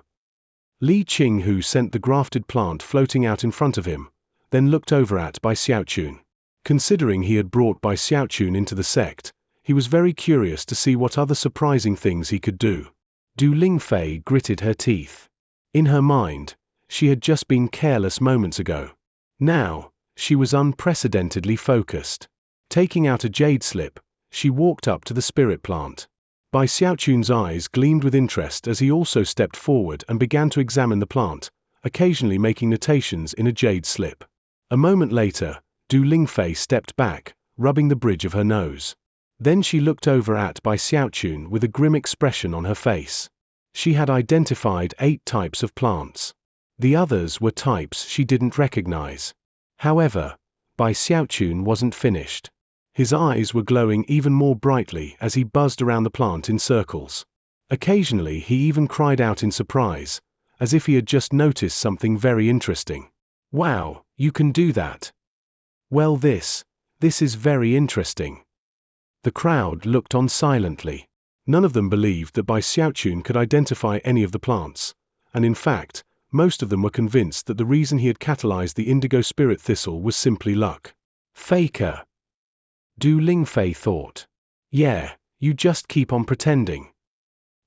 Li Qinghu sent the grafted plant floating out in front of him, then looked over at Bai Xiaochun. Considering he had brought Bai Xiaochun into the sect, he was very curious to see what other surprising things he could do. Du Lingfei gritted her teeth. In her mind, she had just been careless moments ago. Now, she was unprecedentedly focused. Taking out a jade slip, she walked up to the spirit plant. Bai Xiaochun's eyes gleamed with interest as he also stepped forward and began to examine the plant, occasionally making notations in a jade slip. A moment later, Du Lingfei stepped back, rubbing the bridge of her nose. Then she looked over at Bai Xiaochun with a grim expression on her face. She had identified 8 types of plants. The others were types she didn't recognize. However, Bai Xiaochun wasn't finished. His eyes were glowing even more brightly as he buzzed around the plant in circles. Occasionally he even cried out in surprise, as if he had just noticed something very interesting. Wow, you can do that! Well, this is very interesting. The crowd looked on silently. None of them believed that Bai Xiaochun could identify any of the plants, and in fact, most of them were convinced that the reason he had catalyzed the indigo spirit thistle was simply luck. Faker. Du Lingfei thought. Yeah, you just keep on pretending.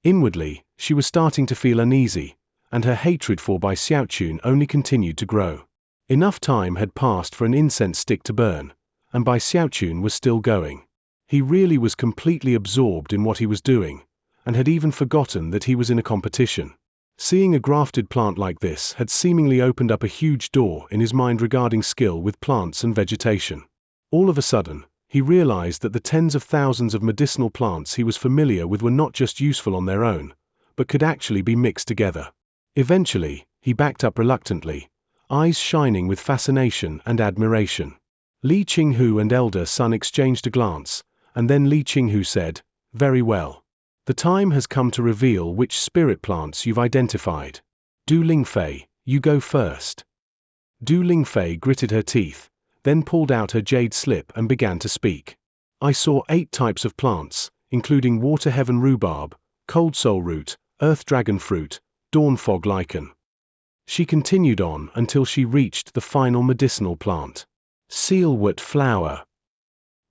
Inwardly, she was starting to feel uneasy, and her hatred for Bai Xiaochun only continued to grow. Enough time had passed for an incense stick to burn, and Bai Xiaochun was still going. He really was completely absorbed in what he was doing, and had even forgotten that he was in a competition. Seeing a grafted plant like this had seemingly opened up a huge door in his mind regarding skill with plants and vegetation. All of a sudden, he realized that the tens of thousands of medicinal plants he was familiar with were not just useful on their own, but could actually be mixed together. Eventually, he backed up reluctantly, eyes shining with fascination and admiration. Li Qinghu and elder son exchanged a glance, and then Li Qinghu said, "Very well. The time has come to reveal which spirit plants you've identified. Du Lingfei, you go first." Du Lingfei gritted her teeth, then pulled out her jade slip and began to speak. "I saw 8 types of plants, including water heaven rhubarb, cold soul root, earth dragon fruit, dawn fog lichen. She continued on until she reached the final medicinal plant. Sealwort flower.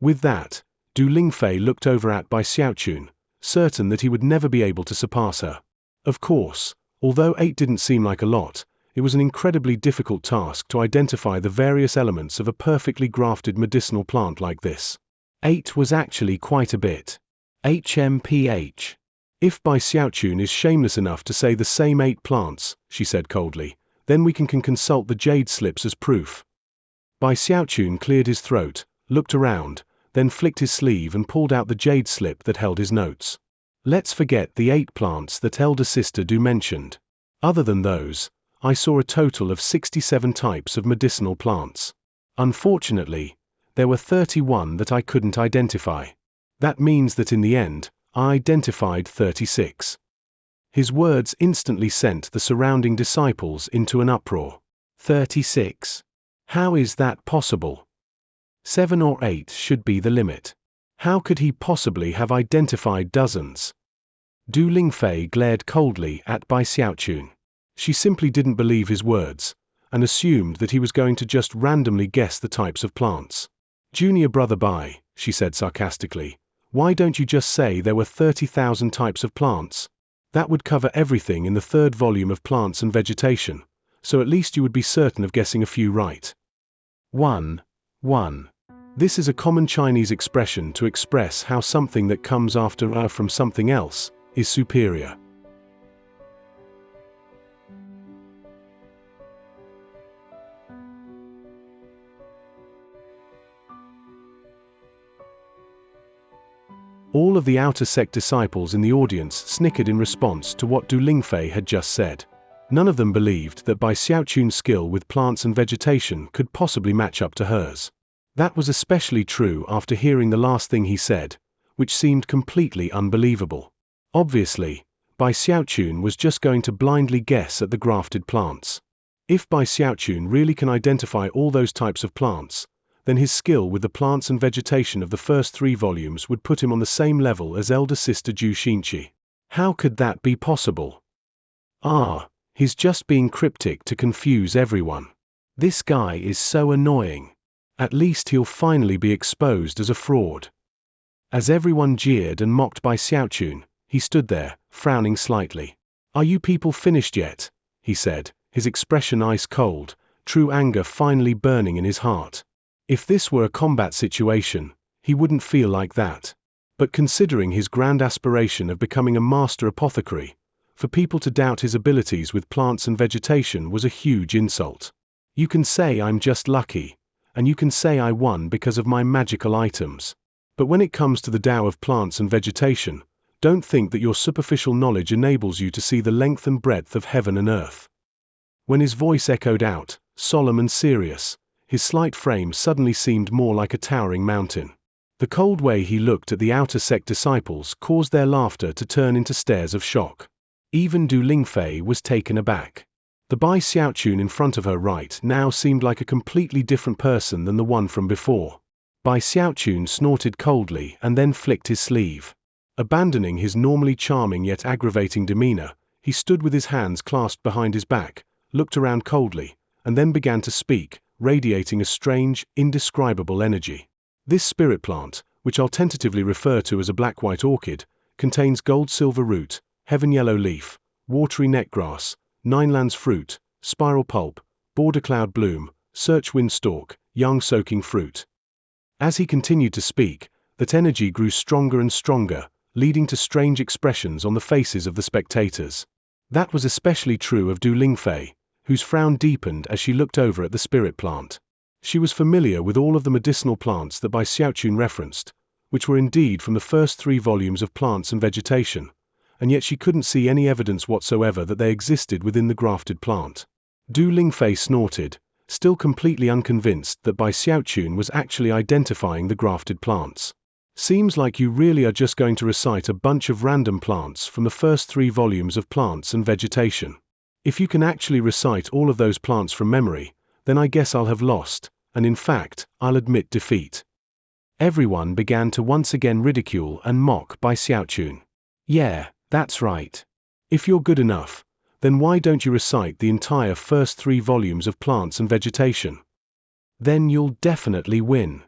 With that, Du Lingfei looked over at Bai Xiaochun, certain that he would never be able to surpass her. Of course, although 8 didn't seem like a lot, it was an incredibly difficult task to identify the various elements of a perfectly grafted medicinal plant like this. 8 was actually quite a bit. HMPH. If Bai Xiaochun is shameless enough to say the same 8 plants, she said coldly, then we can consult the jade slips as proof. Bai Xiaochun cleared his throat, looked around, then flicked his sleeve and pulled out the jade slip that held his notes. Let's forget the 8 plants that elder sister Du mentioned. Other than those, I saw a total of 67 types of medicinal plants. Unfortunately, there were 31 that I couldn't identify. That means that in the end, I identified 36. His words instantly sent the surrounding disciples into an uproar. 36. How is that possible? 7 or 8 should be the limit. How could he possibly have identified dozens? Du Lingfei glared coldly at Bai Xiaochun. She simply didn't believe his words, and assumed that he was going to just randomly guess the types of plants. Junior brother Bai, she said sarcastically, why don't you just say there were 30,000 types of plants? That would cover everything in the 3rd volume of Plants and Vegetation, so at least you would be certain of guessing a few right. 1. This is a common Chinese expression to express how something that comes after from something else is superior. All of the outer sect disciples in the audience snickered in response to what Du Lingfei had just said. None of them believed that Bai Xiaochun's skill with plants and vegetation could possibly match up to hers. That was especially true after hearing the last thing he said, which seemed completely unbelievable. Obviously, Bai Xiaochun was just going to blindly guess at the grafted plants. If Bai Xiaochun really can identify all those types of plants, then his skill with the plants and vegetation of the first 3 volumes would put him on the same level as elder sister Ju Xianxia. How could that be possible? He's just being cryptic to confuse everyone. This guy is so annoying. At least he'll finally be exposed as a fraud. As everyone jeered and mocked Bai Xiaochun, he stood there, frowning slightly. Are you people finished yet? He said, his expression ice cold, true anger finally burning in his heart. If this were a combat situation, he wouldn't feel like that. But considering his grand aspiration of becoming a master apothecary, for people to doubt his abilities with plants and vegetation was a huge insult. You can say I'm just lucky, and you can say I won because of my magical items. But when it comes to the Tao of plants and vegetation, don't think that your superficial knowledge enables you to see the length and breadth of heaven and earth. When his voice echoed out, solemn and serious, his slight frame suddenly seemed more like a towering mountain. The cold way he looked at the outer sect disciples caused their laughter to turn into stares of shock. Even Du Lingfei was taken aback. The Bai Xiaochun in front of her right now seemed like a completely different person than the one from before. Bai Xiaochun snorted coldly and then flicked his sleeve. Abandoning his normally charming yet aggravating demeanor, he stood with his hands clasped behind his back, looked around coldly, and then began to speak, radiating a strange, indescribable energy. This spirit plant, which I'll tentatively refer to as a black-white orchid, contains gold-silver root, heaven-yellow leaf, watery neckgrass, ninelands fruit, spiral pulp, border cloud bloom, searchwind stalk, young soaking fruit. As he continued to speak, that energy grew stronger and stronger, leading to strange expressions on the faces of the spectators. That was especially true of Du Lingfei, whose frown deepened as she looked over at the spirit plant. She was familiar with all of the medicinal plants that Bai Xiaochun referenced, which were indeed from the first 3 volumes of Plants and Vegetation, and yet she couldn't see any evidence whatsoever that they existed within the grafted plant. Du Lingfei snorted, still completely unconvinced that Bai Xiaochun was actually identifying the grafted plants. Seems like you really are just going to recite a bunch of random plants from the first 3 volumes of Plants and Vegetation. If you can actually recite all of those plants from memory, then I guess I'll have lost, and in fact, I'll admit defeat. Everyone began to once again ridicule and mock Bai Xiaochun. Yeah, That's right. If you're good enough, then why don't you recite the entire first 3 volumes of Plants and Vegetation? Then you'll definitely win.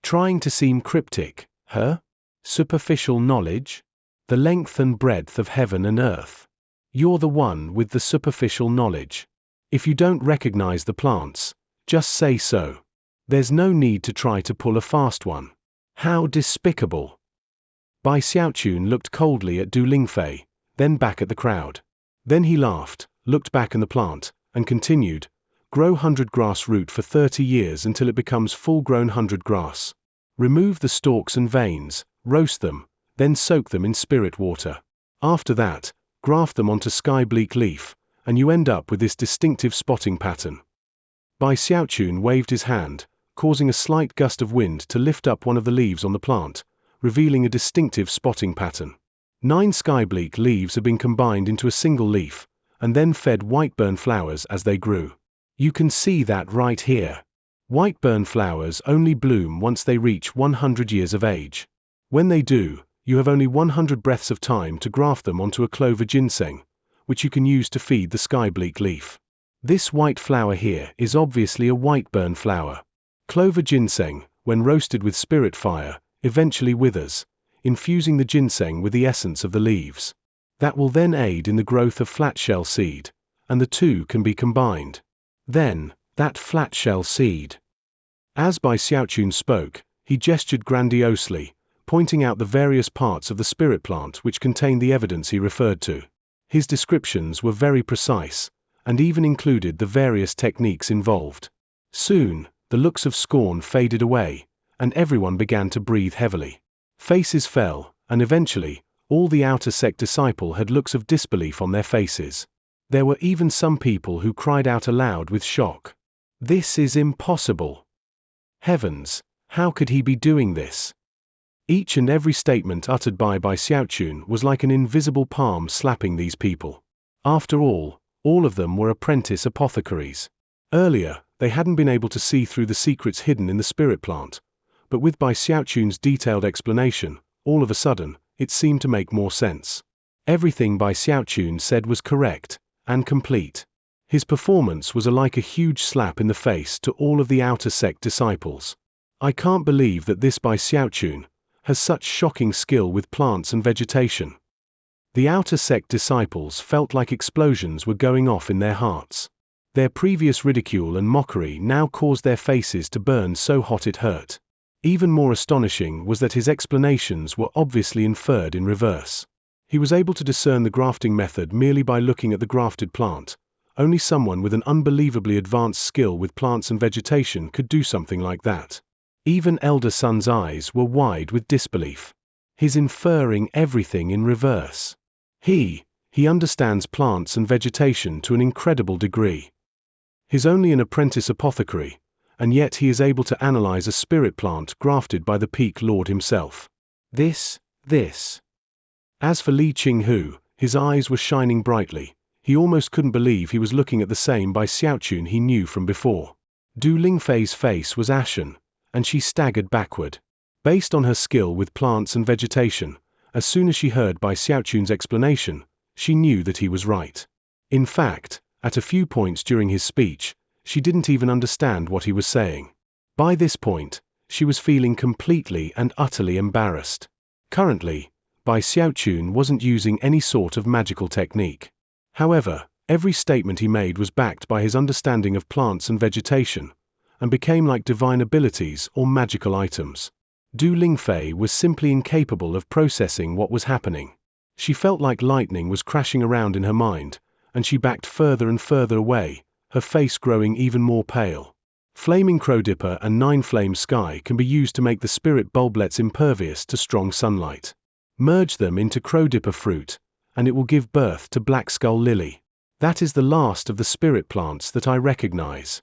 Trying to seem cryptic, huh? Superficial knowledge? The length and breadth of heaven and earth. You're the one with the superficial knowledge. If you don't recognize the plants, just say so. There's no need to try to pull a fast one. How despicable. Bai Xiaochun looked coldly at Du Lingfei, then back at the crowd. Then he laughed, looked back in the plant, and continued, grow 100 grass root for 30 years until it becomes full-grown 100 grass. Remove the stalks and veins, roast them, then soak them in spirit water. After that, graft them onto sky-bleak leaf, and you end up with this distinctive spotting pattern. Bai Xiaochun waved his hand, causing a slight gust of wind to lift up one of the leaves on the plant, revealing a distinctive spotting pattern. 9 sky-bleak leaves had been combined into a single leaf, and then fed whiteburn flowers as they grew. You can see that right here. Whiteburn flowers only bloom once they reach 100 years of age. When they do, you have only 100 breaths of time to graft them onto a clover ginseng, which you can use to feed the sky-bleak leaf. This white flower here is obviously a whiteburn flower. Clover ginseng, when roasted with spirit fire, eventually withers, infusing the ginseng with the essence of the leaves. That will then aid in the growth of flat shell seed, and the two can be combined. Then, that flat shell seed. As Bai Xiaochun spoke, he gestured grandiosely, pointing out the various parts of the spirit plant which contained the evidence he referred to. His descriptions were very precise, and even included the various techniques involved. Soon, the looks of scorn faded away, and everyone began to breathe heavily. Faces fell, and eventually, all the outer sect disciple had looks of disbelief on their faces. There were even some people who cried out aloud with shock. This is impossible. Heavens, how could he be doing this? Each and every statement uttered by Bai Xiaochun was like an invisible palm slapping these people. After all of them were apprentice apothecaries. Earlier, they hadn't been able to see through the secrets hidden in the spirit plant, but with Bai Xiaochun's detailed explanation, all of a sudden, it seemed to make more sense. Everything Bai Xiaochun said was correct and complete. His performance was like a huge slap in the face to all of the outer sect disciples. I can't believe that this Bai Xiaochun has such shocking skill with plants and vegetation. The outer sect disciples felt like explosions were going off in their hearts. Their previous ridicule and mockery now caused their faces to burn so hot it hurt. Even more astonishing was that his explanations were obviously inferred in reverse. He was able to discern the grafting method merely by looking at the grafted plant. Only someone with an unbelievably advanced skill with plants and vegetation could do something like that. Even Elder Sun's eyes were wide with disbelief. He's inferring everything in reverse. He understands plants and vegetation to an incredible degree. He's only an apprentice apothecary, and yet he is able to analyze a spirit plant grafted by the Peak Lord himself. This. As for Li Qinghu, his eyes were shining brightly. He almost couldn't believe he was looking at the same Bai Xiaochun he knew from before. Du Lingfei's face was ashen, and she staggered backward. Based on her skill with plants and vegetation, as soon as she heard Bai Xiaochun's explanation, she knew that he was right. In fact, at a few points during his speech, she didn't even understand what he was saying. By this point, she was feeling completely and utterly embarrassed. Currently, Bai Xiaochun wasn't using any sort of magical technique. However, every statement he made was backed by his understanding of plants and vegetation, and became like divine abilities or magical items. Du Lingfei was simply incapable of processing what was happening. She felt like lightning was crashing around in her mind, and she backed further and further away, her face growing even more pale. Flaming Crowdipper and 9-flame sky can be used to make the spirit bulblets impervious to strong sunlight. Merge them into Crowdipper fruit, and it will give birth to Black Skull Lily. That is the last of the spirit plants that I recognize.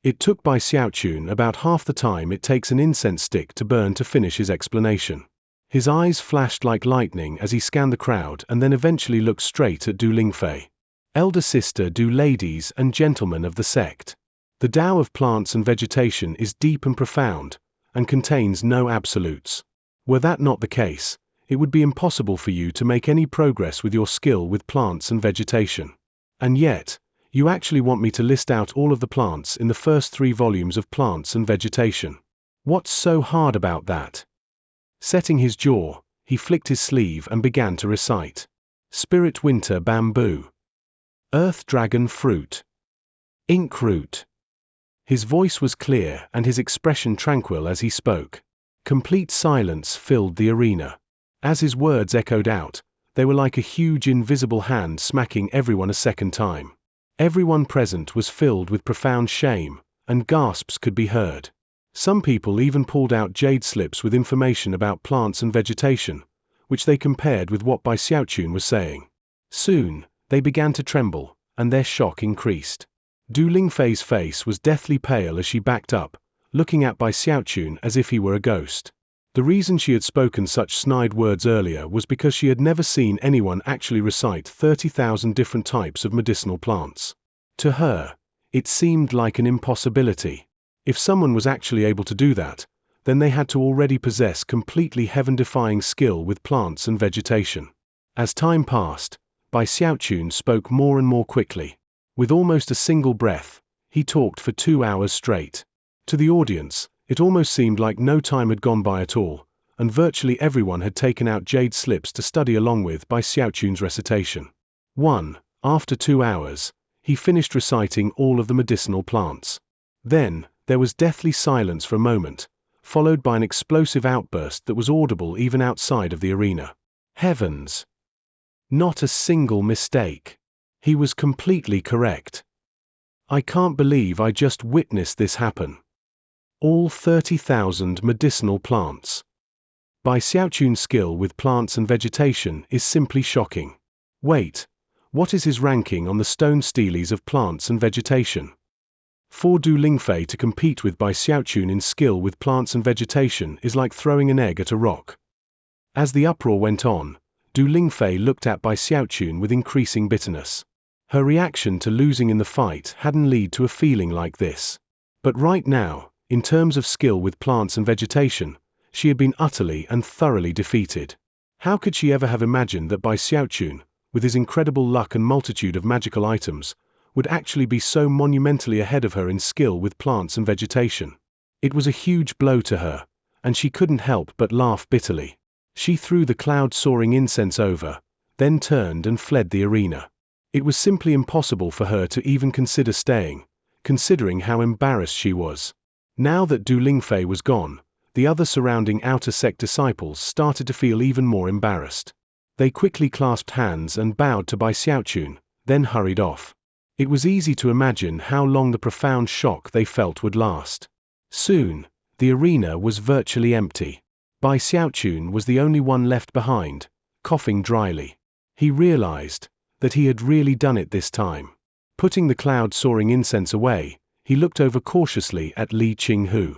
It took Bai Xiaochun about half the time it takes an incense stick to burn to finish his explanation. His eyes flashed like lightning as he scanned the crowd and then eventually looked straight at Du Lingfei. Elder sister, Du ladies and gentlemen of the sect. The Tao of plants and vegetation is deep and profound, and contains no absolutes. Were that not the case, it would be impossible for you to make any progress with your skill with plants and vegetation. And yet, you actually want me to list out all of the plants in the first 3 volumes of Plants and Vegetation. What's so hard about that? Setting his jaw, he flicked his sleeve and began to recite. Spirit Winter Bamboo. Earth Dragon Fruit. Ink Root. His voice was clear and his expression tranquil as he spoke. Complete silence filled the arena. As his words echoed out, they were like a huge invisible hand smacking everyone a second time. Everyone present was filled with profound shame, and gasps could be heard. Some people even pulled out jade slips with information about plants and vegetation, which they compared with what Bai Xiaochun was saying. Soon, they began to tremble, and their shock increased. Du Lingfei's face was deathly pale as she backed up, looking at Bai Xiaochun as if he were a ghost. The reason she had spoken such snide words earlier was because she had never seen anyone actually recite 30,000 different types of medicinal plants. To her, it seemed like an impossibility. If someone was actually able to do that, then they had to already possess completely heaven-defying skill with plants and vegetation. As time passed, Bai Xiaochun spoke more and more quickly. With almost a single breath, he talked for 2 hours straight. To the audience, it almost seemed like no time had gone by at all, and virtually everyone had taken out jade slips to study along with Bai Xiaochun's recitation. After 2 hours, he finished reciting all of the medicinal plants. Then, there was deathly silence for a moment, followed by an explosive outburst that was audible even outside of the arena. Heavens! Not a single mistake. He was completely correct. I can't believe I just witnessed this happen. All 30,000 medicinal plants. Bai Xiaochun's skill with plants and vegetation is simply shocking. Wait, what is his ranking on the stone steles of plants and vegetation? For Du Lingfei to compete with Bai Xiaochun in skill with plants and vegetation is like throwing an egg at a rock. As the uproar went on, Du Lingfei looked at Bai Xiaochun with increasing bitterness. Her reaction to losing in the fight hadn't led to a feeling like this. But right now, in terms of skill with plants and vegetation, she had been utterly and thoroughly defeated. How could she ever have imagined that Bai Xiaochun, with his incredible luck and multitude of magical items, would actually be so monumentally ahead of her in skill with plants and vegetation? It was a huge blow to her, and she couldn't help but laugh bitterly. She threw the cloud-soaring incense over, then turned and fled the arena. It was simply impossible for her to even consider staying, considering how embarrassed she was. Now that Du Lingfei was gone, the other surrounding outer sect disciples started to feel even more embarrassed. They quickly clasped hands and bowed to Bai Xiaochun, then hurried off. It was easy to imagine how long the profound shock they felt would last. Soon, the arena was virtually empty. Bai Xiaochun was the only one left behind, coughing dryly. He realized that he had really done it this time. Putting the cloud-soaring incense away, he looked over cautiously at Li Qinghu.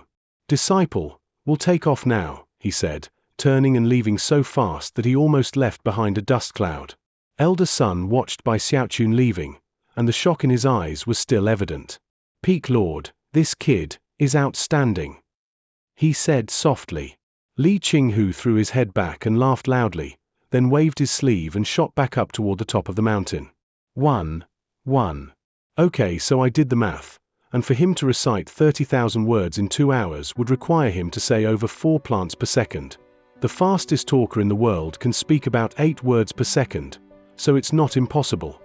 "Disciple, we'll take off now," he said, turning and leaving so fast that he almost left behind a dust cloud. Elder Sun watched Bai Xiaochun leaving, and the shock in his eyes was still evident. "Peak Lord, this kid is outstanding," he said softly. Li Qinghu threw his head back and laughed loudly, then waved his sleeve and shot back up toward the top of the mountain. One. Okay, so I did the math, and for him to recite 30,000 words in 2 hours would require him to say over 4 plants per second. The fastest talker in the world can speak about 8 words per second, so it's not impossible.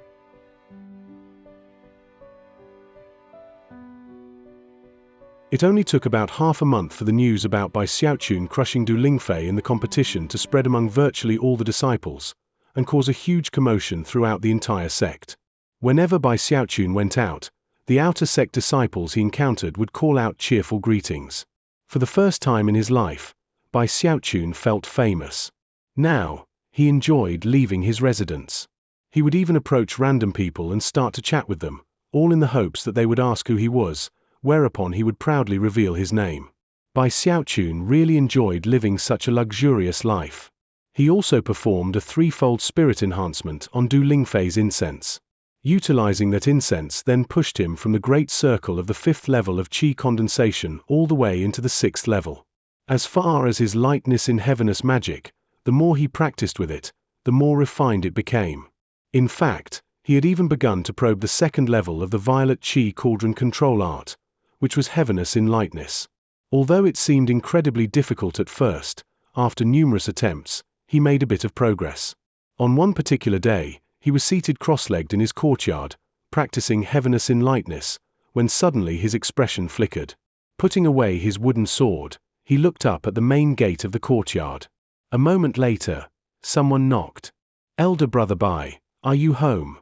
It only took about half a month for the news about Bai Xiaochun crushing Du Lingfei in the competition to spread among virtually all the disciples, and cause a huge commotion throughout the entire sect. Whenever Bai Xiaochun went out, the outer sect disciples he encountered would call out cheerful greetings. For the first time in his life, Bai Xiaochun felt famous. Now, he enjoyed leaving his residence. He would even approach random people and start to chat with them, all in the hopes that they would ask who he was, whereupon he would proudly reveal his name. Bai Xiaochun really enjoyed living such a luxurious life. He also performed a 3-fold spirit enhancement on Du Lingfei's incense. Utilizing that incense then pushed him from the great circle of the 5th level of qi condensation all the way into the 6th level. As far as his lightness in heavenous magic, the more he practiced with it, the more refined it became. In fact, he had even begun to probe the second level of the violet chi cauldron control art, which was heaviness in lightness. Although it seemed incredibly difficult at first, after numerous attempts, he made a bit of progress. On one particular day, he was seated cross-legged in his courtyard, practicing heaviness in lightness, when suddenly his expression flickered. Putting away his wooden sword, he looked up at the main gate of the courtyard. A moment later, someone knocked. "Elder brother Bai, are you home?"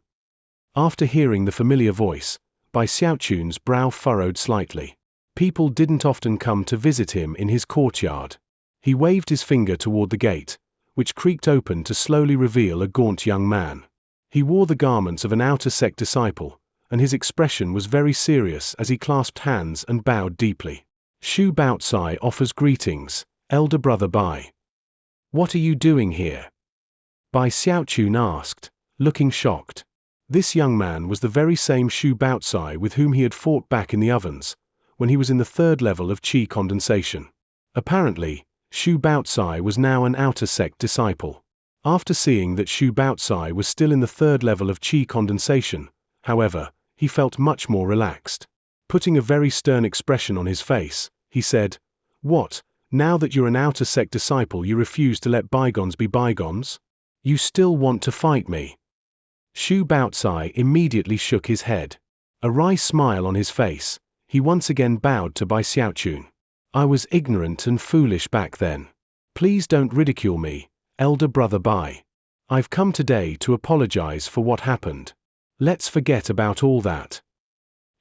After hearing the familiar voice, Bai Xiaochun's brow furrowed slightly. People didn't often come to visit him in his courtyard. He waved his finger toward the gate, which creaked open to slowly reveal a gaunt young man. He wore the garments of an outer sect disciple, and his expression was very serious as he clasped hands and bowed deeply. "Shu Baotsai offers greetings, elder brother Bai. What are you doing here?" Bai Xiaochun asked, looking shocked. This young man was the very same Shu Baotsai with whom he had fought back in the ovens, when he was in the third level of chi condensation. Apparently, Shu Baotsai was now an outer sect disciple. After seeing that Shu Baotsai was still in the third level of chi condensation, however, he felt much more relaxed. Putting a very stern expression on his face, he said, "What, now that you're an outer sect disciple you refuse to let bygones be bygones? You still want to fight me?" Shu Baotsai immediately shook his head. A wry smile on his face, he once again bowed to Bai Xiaochun. "I was ignorant and foolish back then. Please don't ridicule me, elder brother Bai. I've come today to apologize for what happened. Let's forget about all that."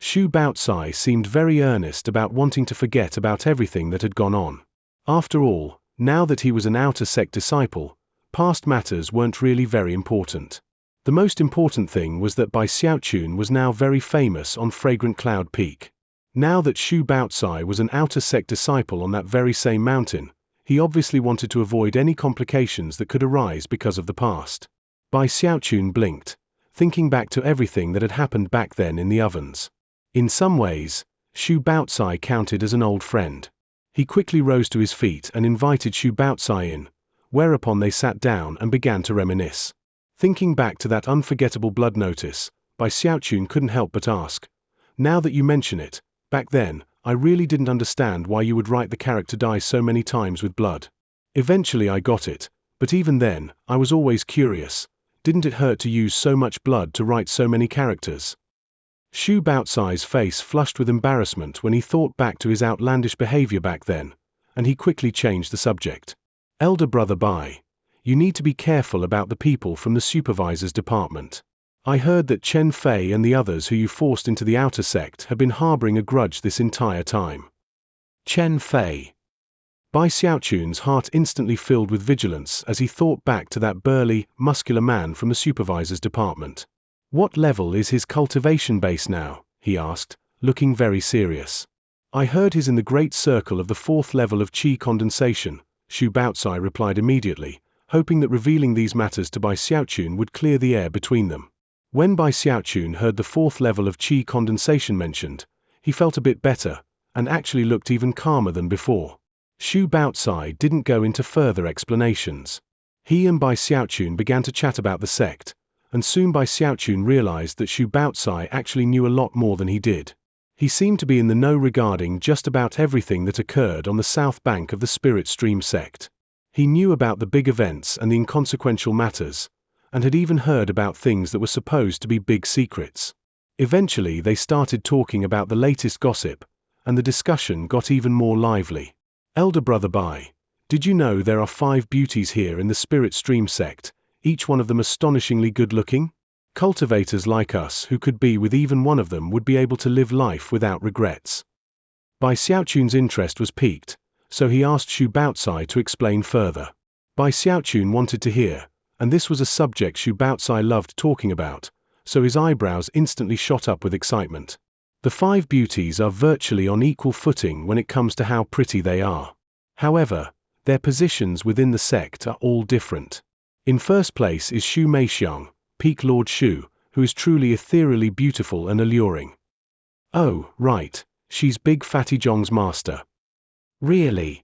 Shu Baotsai seemed very earnest about wanting to forget about everything that had gone on. After all, now that he was an outer sect disciple, past matters weren't really very important. The most important thing was that Bai Xiaochun was now very famous on Fragrant Cloud Peak. Now that Shu Baotsai was an outer sect disciple on that very same mountain, he obviously wanted to avoid any complications that could arise because of the past. Bai Xiaochun blinked, thinking back to everything that had happened back then in the ovens. In some ways, Shu Baotsai counted as an old friend. He quickly rose to his feet and invited Shu Baotsai in, whereupon they sat down and began to reminisce. Thinking back to that unforgettable blood notice, Bai Xiaochun couldn't help but ask, "Now that you mention it, back then, I really didn't understand why you would write the character die so many times with blood. Eventually I got it, but even then, I was always curious, didn't it hurt to use so much blood to write so many characters?" Shu Baotsai's face flushed with embarrassment when he thought back to his outlandish behavior back then, and he quickly changed the subject. "Elder brother Bai, you need to be careful about the people from the supervisor's department. I heard that Chen Fei and the others who you forced into the outer sect have been harboring a grudge this entire time." Chen Fei. Bai Xiaochun's heart instantly filled with vigilance as he thought back to that burly, muscular man from the supervisor's department. "What level is his cultivation base now?" he asked, looking very serious. "I heard he's in the great circle of the fourth level of chi condensation," Shu Baotsai replied immediately, hoping that revealing these matters to Bai Xiaochun would clear the air between them. When Bai Xiaochun heard the fourth level of chi condensation mentioned, he felt a bit better, and actually looked even calmer than before. Shu Baotsai didn't go into further explanations. He and Bai Xiaochun began to chat about the sect, and soon Bai Xiaochun realized that Shu Baotsai actually knew a lot more than he did. He seemed to be in the know regarding just about everything that occurred on the south bank of the Spirit Stream sect. He knew about the big events and the inconsequential matters, and had even heard about things that were supposed to be big secrets. Eventually they started talking about the latest gossip, and the discussion got even more lively. "Elder brother Bai, did you know there are 5 beauties here in the Spirit Stream sect, each one of them astonishingly good-looking? Cultivators like us who could be with even one of them would be able to live life without regrets." Bai Xiaochun's interest was piqued, so he asked Shu Baotsai to explain further. Bai Xiaochun wanted to hear, and this was a subject Shu Baotsai loved talking about, so his eyebrows instantly shot up with excitement. The 5 beauties are virtually on equal footing when it comes to how pretty they are. However, their positions within the sect are all different. In first place is Shu Meixiang, Peak Lord Shu, who is truly ethereally beautiful and alluring. "Oh, right, she's Big Fatty Zhong's master." "Really?"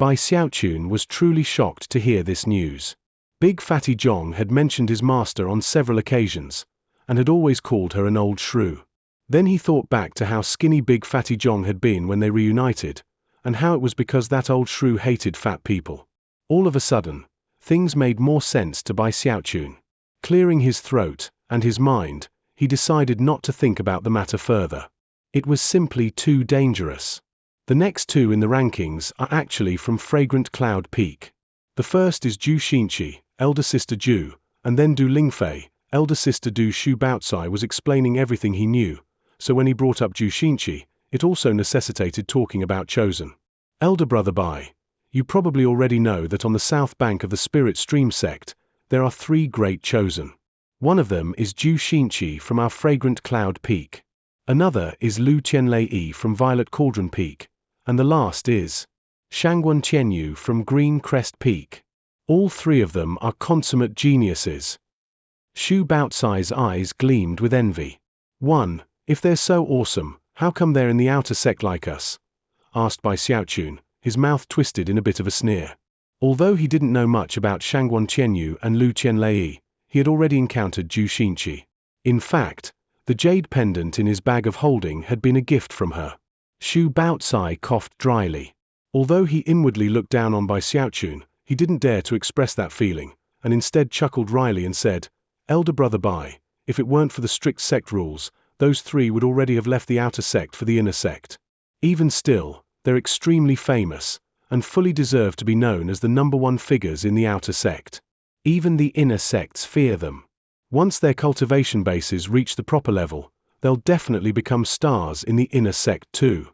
Bai Xiaochun was truly shocked to hear this news. Big Fatty Zhong had mentioned his master on several occasions, and had always called her an old shrew. Then he thought back to how skinny Big Fatty Zhong had been when they reunited, and how it was because that old shrew hated fat people. All of a sudden, things made more sense to Bai Xiaochun. Clearing his throat and his mind, he decided not to think about the matter further. It was simply too dangerous. The next two in the rankings are actually from Fragrant Cloud Peak. The first is Zhu Xinqi, elder sister Zhu, and then Du Lingfei, elder sister Du Shu Baocai was explaining everything he knew, so when he brought up Zhu Xinqi, it also necessitated talking about Chosen. Elder brother Bai, you probably already know that on the south bank of the Spirit Stream sect, there are 3 great Chosen. One of them is Zhu Xinqi from our Fragrant Cloud Peak. Another is Lu Qianlei from Violet Cauldron Peak, and the last is Shangguan Qianyu from Green Crest Peak. All 3 of them are consummate geniuses. Shu Baocai's eyes gleamed with envy. If they're so awesome, how come they're in the outer sect like us? Asked Bai Xiaochun, his mouth twisted in a bit of a sneer. Although he didn't know much about Shangguan Qianyu and Lu Qianlei, he had already encountered Zhu Xinqi. In fact, the jade pendant in his bag of holding had been a gift from her. Shu Baocai coughed dryly. Although he inwardly looked down on Bai Xiaochun, he didn't dare to express that feeling, and instead chuckled wryly and said, "Elder brother Bai, if it weren't for the strict sect rules, those 3 would already have left the outer sect for the inner sect. Even still, they're extremely famous, and fully deserve to be known as the #1 figures in the outer sect. Even the inner sects fear them. Once their cultivation bases reach the proper level, they'll definitely become stars in the inner sect too.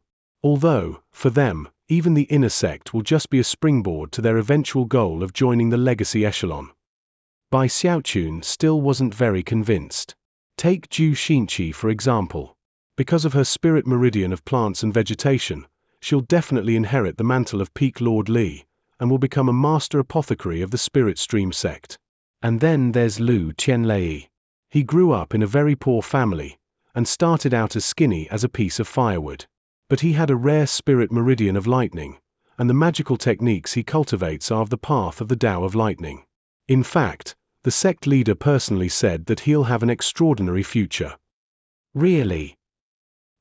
Although, for them, even the inner sect will just be a springboard to their eventual goal of joining the legacy echelon." Bai Xiaochun still wasn't very convinced. Take Zhu Xinqi for example. Because of her spirit meridian of plants and vegetation, she'll definitely inherit the mantle of Peak Lord Li, and will become a master apothecary of the Spirit Stream sect. And then there's Lu Qianlei. He grew up in a very poor family, and started out as skinny as a piece of firewood. But he had a rare spirit meridian of lightning, and the magical techniques he cultivates are of the path of the Tao of Lightning. In fact, the sect leader personally said that he'll have an extraordinary future. Really?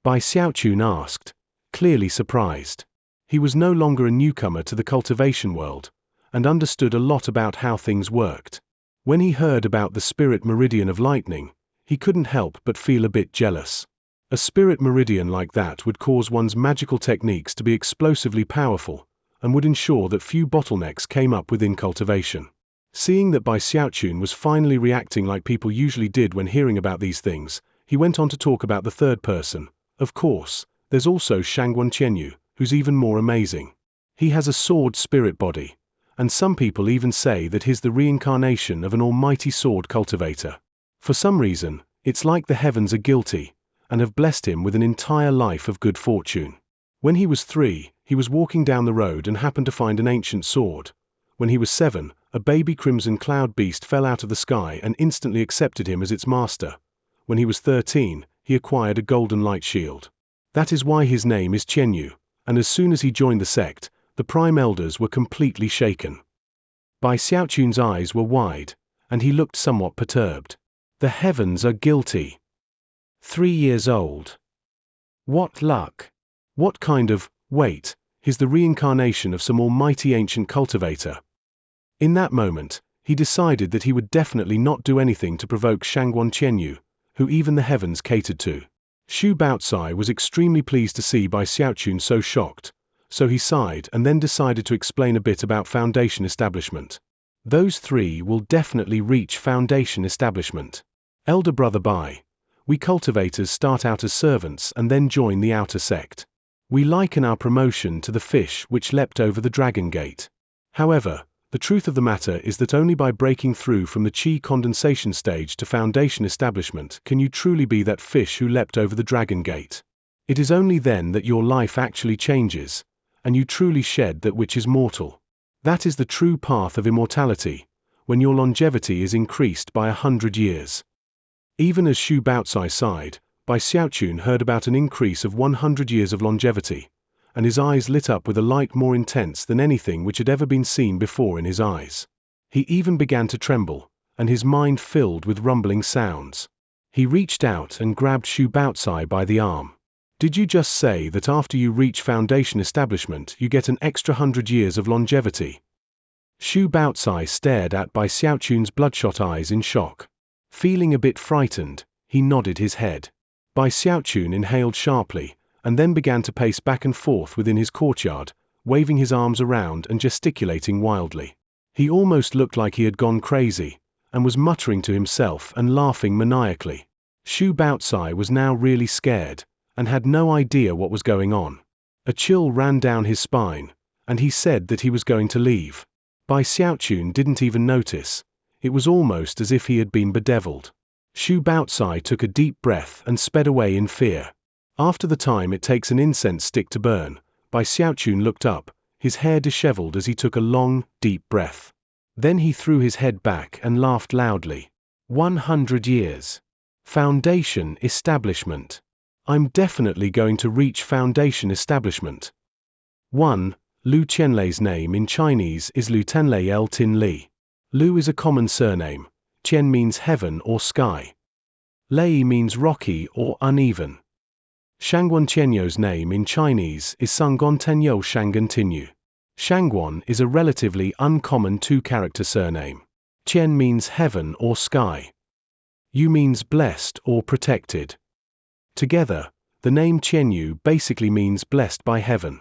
Bai Xiaochun asked, clearly surprised. He was no longer a newcomer to the cultivation world, and understood a lot about how things worked. When he heard about the spirit meridian of lightning, he couldn't help but feel a bit jealous. A spirit meridian like that would cause one's magical techniques to be explosively powerful, and would ensure that few bottlenecks came up within cultivation. Seeing that Bai Xiaochun was finally reacting like people usually did when hearing about these things, he went on to talk about the third person. Of course, there's also Shangguan Qianyu, who's even more amazing. He has a sword spirit body, and some people even say that he's the reincarnation of an almighty sword cultivator. For some reason, it's like the heavens are guilty, and have blessed him with an entire life of good fortune. When he was 3, he was walking down the road and happened to find an ancient sword. When he was 7, a baby crimson cloud beast fell out of the sky and instantly accepted him as its master. When he was 13, he acquired a golden light shield. That is why his name is Qianyu, and as soon as he joined the sect, the prime elders were completely shaken. Bai Xiaochun's eyes were wide, and he looked somewhat perturbed. The heavens are guilty. 3 years old. What luck! What kind of, wait, he's the reincarnation of some almighty ancient cultivator. In that moment, he decided that he would definitely not do anything to provoke Shangguan Qianyu, who even the heavens catered to. Shu Baocai was extremely pleased to see Bai Xiaochun so shocked, so he sighed and then decided to explain a bit about foundation establishment. Those 3 will definitely reach foundation establishment. Elder brother Bai, we cultivators start out as servants and then join the outer sect. We liken our promotion to the fish which leapt over the dragon gate. However, the truth of the matter is that only by breaking through from the chi condensation stage to foundation establishment can you truly be that fish who leapt over the dragon gate. It is only then that your life actually changes, and you truly shed that which is mortal. That is the true path of immortality, when your longevity is increased by 100 years. Even as Shu Baocai sighed, Bai Xiaochun heard about an increase of 100 years of longevity, and his eyes lit up with a light more intense than anything which had ever been seen before in his eyes. He even began to tremble, and his mind filled with rumbling sounds. He reached out and grabbed Xu Baozi by the arm. "Did you just say that after you reach Foundation Establishment you get an extra 100 years of longevity?" Xu Baozi stared at Bai Xiaochun's bloodshot eyes in shock. Feeling a bit frightened, he nodded his head. Bai Xiaochun inhaled sharply, and then began to pace back and forth within his courtyard, waving his arms around and gesticulating wildly. He almost looked like he had gone crazy, and was muttering to himself and laughing maniacally. Xu Baozi was now really scared, and had no idea what was going on. A chill ran down his spine, and he said that he was going to leave. Bai Xiaochun didn't even notice. It was almost as if he had been bedeviled. Xu Baozi took a deep breath and sped away in fear. After the time it takes an incense stick to burn, Bai Xiaochun looked up, his hair disheveled as he took a long, deep breath. Then he threw his head back and laughed loudly. 100 years. Foundation Establishment. I'm definitely going to reach Foundation Establishment. 1. Lu Qianlei's name in Chinese is Lu Tenlei El Tin Li. Lu is a common surname. Qian means heaven or sky. Lei means rocky or uneven. Shangguan Qianyou's name in Chinese is Sungguan Tenyou Shangguan Tinyu. Shangguan is a relatively uncommon two-character surname. Qian means heaven or sky. Yu means blessed or protected. Together, the name Qianyu basically means blessed by heaven.